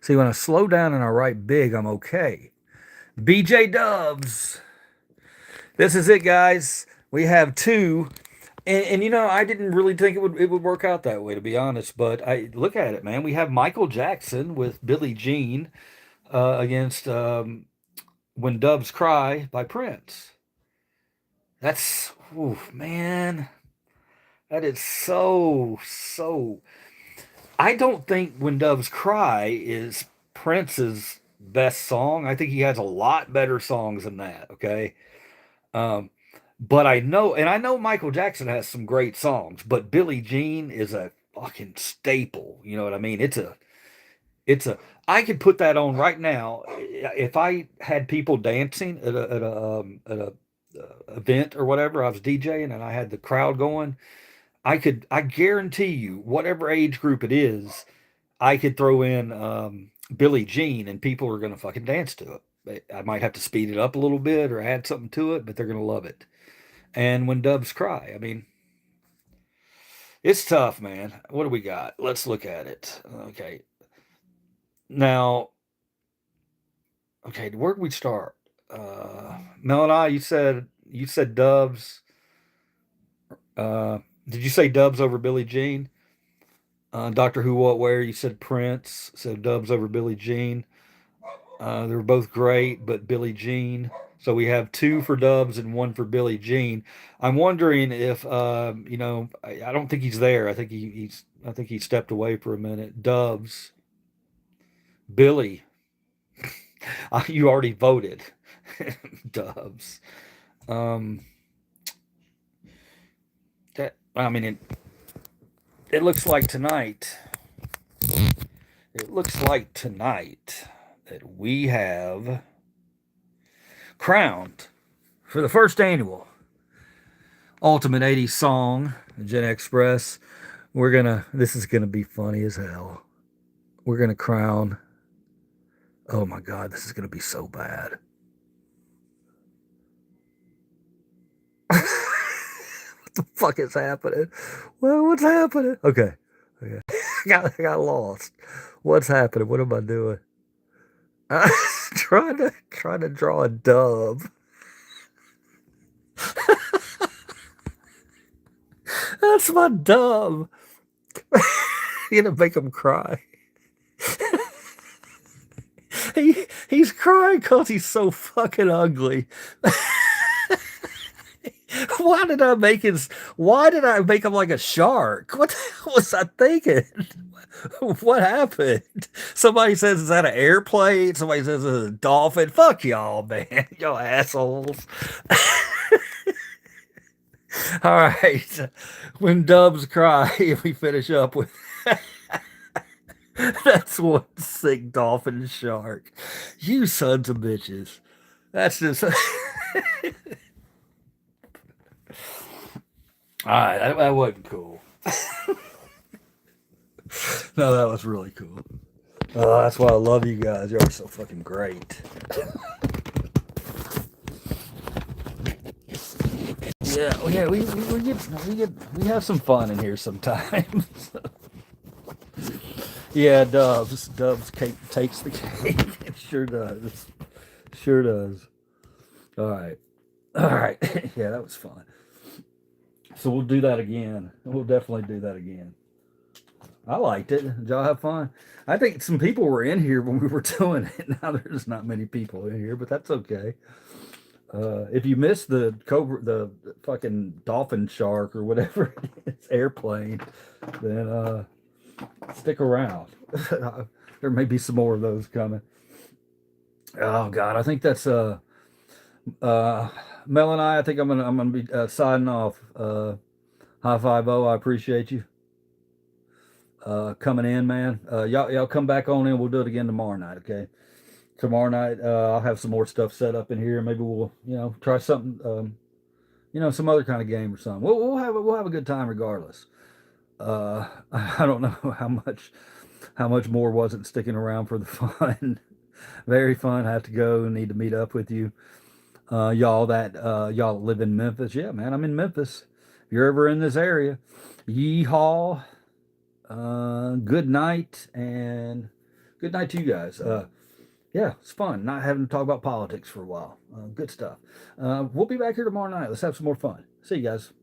See, when I slow down and I write big, I'm okay. BJ Doves. This is it, guys. We have two. And you know, I didn't really think it would work out that way, to be honest. But I look at it, man. We have Michael Jackson with Billie Jean against "When Doves Cry" by Prince. That's, oof, man. That is so. I don't think "When Doves Cry" is Prince's best song. I think he has a lot better songs than that. Okay. Um, but I know Michael Jackson has some great songs, but Billie Jean is a fucking staple. You know what I mean? It's a. I could put that on right now if I had people dancing at a event or whatever. I was DJing and I had the crowd going. I guarantee you, whatever age group it is, I could throw in Billie Jean and people are going to fucking dance to it. I might have to speed it up a little bit or add something to it, but they're going to love it. And When Doves Cry, I mean, it's tough, man. What do we got? Let's look at it. Okay. Now, okay, where did we start? Mel and I, you said Doves. Uh, did you say Dubs over Billie Jean? Doctor Who, What, Where? You said Prince. So Dubs over Billie Jean. They were both great, but Billie Jean. So we have two for Dubs and one for Billie Jean. I'm wondering if I don't think he's there. I think he stepped away for a minute. Dubs, Billy. You already voted. Dubs. Um, I mean, it looks like tonight. It looks like tonight that we have crowned for the first annual Ultimate 80s Song Gen Express. This is gonna be funny as hell. We're gonna crown, oh my God, this is gonna be so bad. What the fuck is happening? Well, what's happening? Okay. I got lost. What's happening? What am I doing? I'm trying to draw a dove. That's my dove. You're gonna make him cry. He's crying because he's so fucking ugly. Why did I make him like a shark? What the hell was I thinking? What happened? Somebody says, is that an airplane? Somebody says it's a dolphin. Fuck y'all, man. Y'all assholes. All right. When doves cry, if we finish up with that's one sick dolphin shark. You sons of bitches. That's just Alright, that wasn't cool. No, that was really cool. Oh, that's why I love you guys. You are so fucking great. Yeah, we have some fun in here sometimes. Yeah, Dubs takes the cake. It sure does. Sure does. All right. Yeah, that was fun. So we'll do that again. We'll definitely do that again. I liked it. Did y'all have fun? I think some people were in here when we were doing it. Now there's not many people in here, but that's okay. If you missed the cobra, the fucking dolphin shark or whatever it is, airplane, then stick around. There may be some more of those coming. Oh God, I think that's Mel and I think I'm gonna be signing off. High five, I appreciate you coming in, man. Y'all come back on in. We'll do it again tomorrow night. Okay. Tomorrow night, I'll have some more stuff set up in here. Maybe we'll, try something, some other kind of game or something. We'll have a good time regardless. I don't know how much more wasn't sticking around for the fun. Very fun. I have to go. Need to meet up with you. Y'all live in Memphis. Yeah, man, I'm in Memphis. If you're ever in this area, yeehaw. Good night and good night to you guys. Yeah, it's fun not having to talk about politics for a while. Good stuff. We'll be back here tomorrow night. Let's have some more fun. See you guys.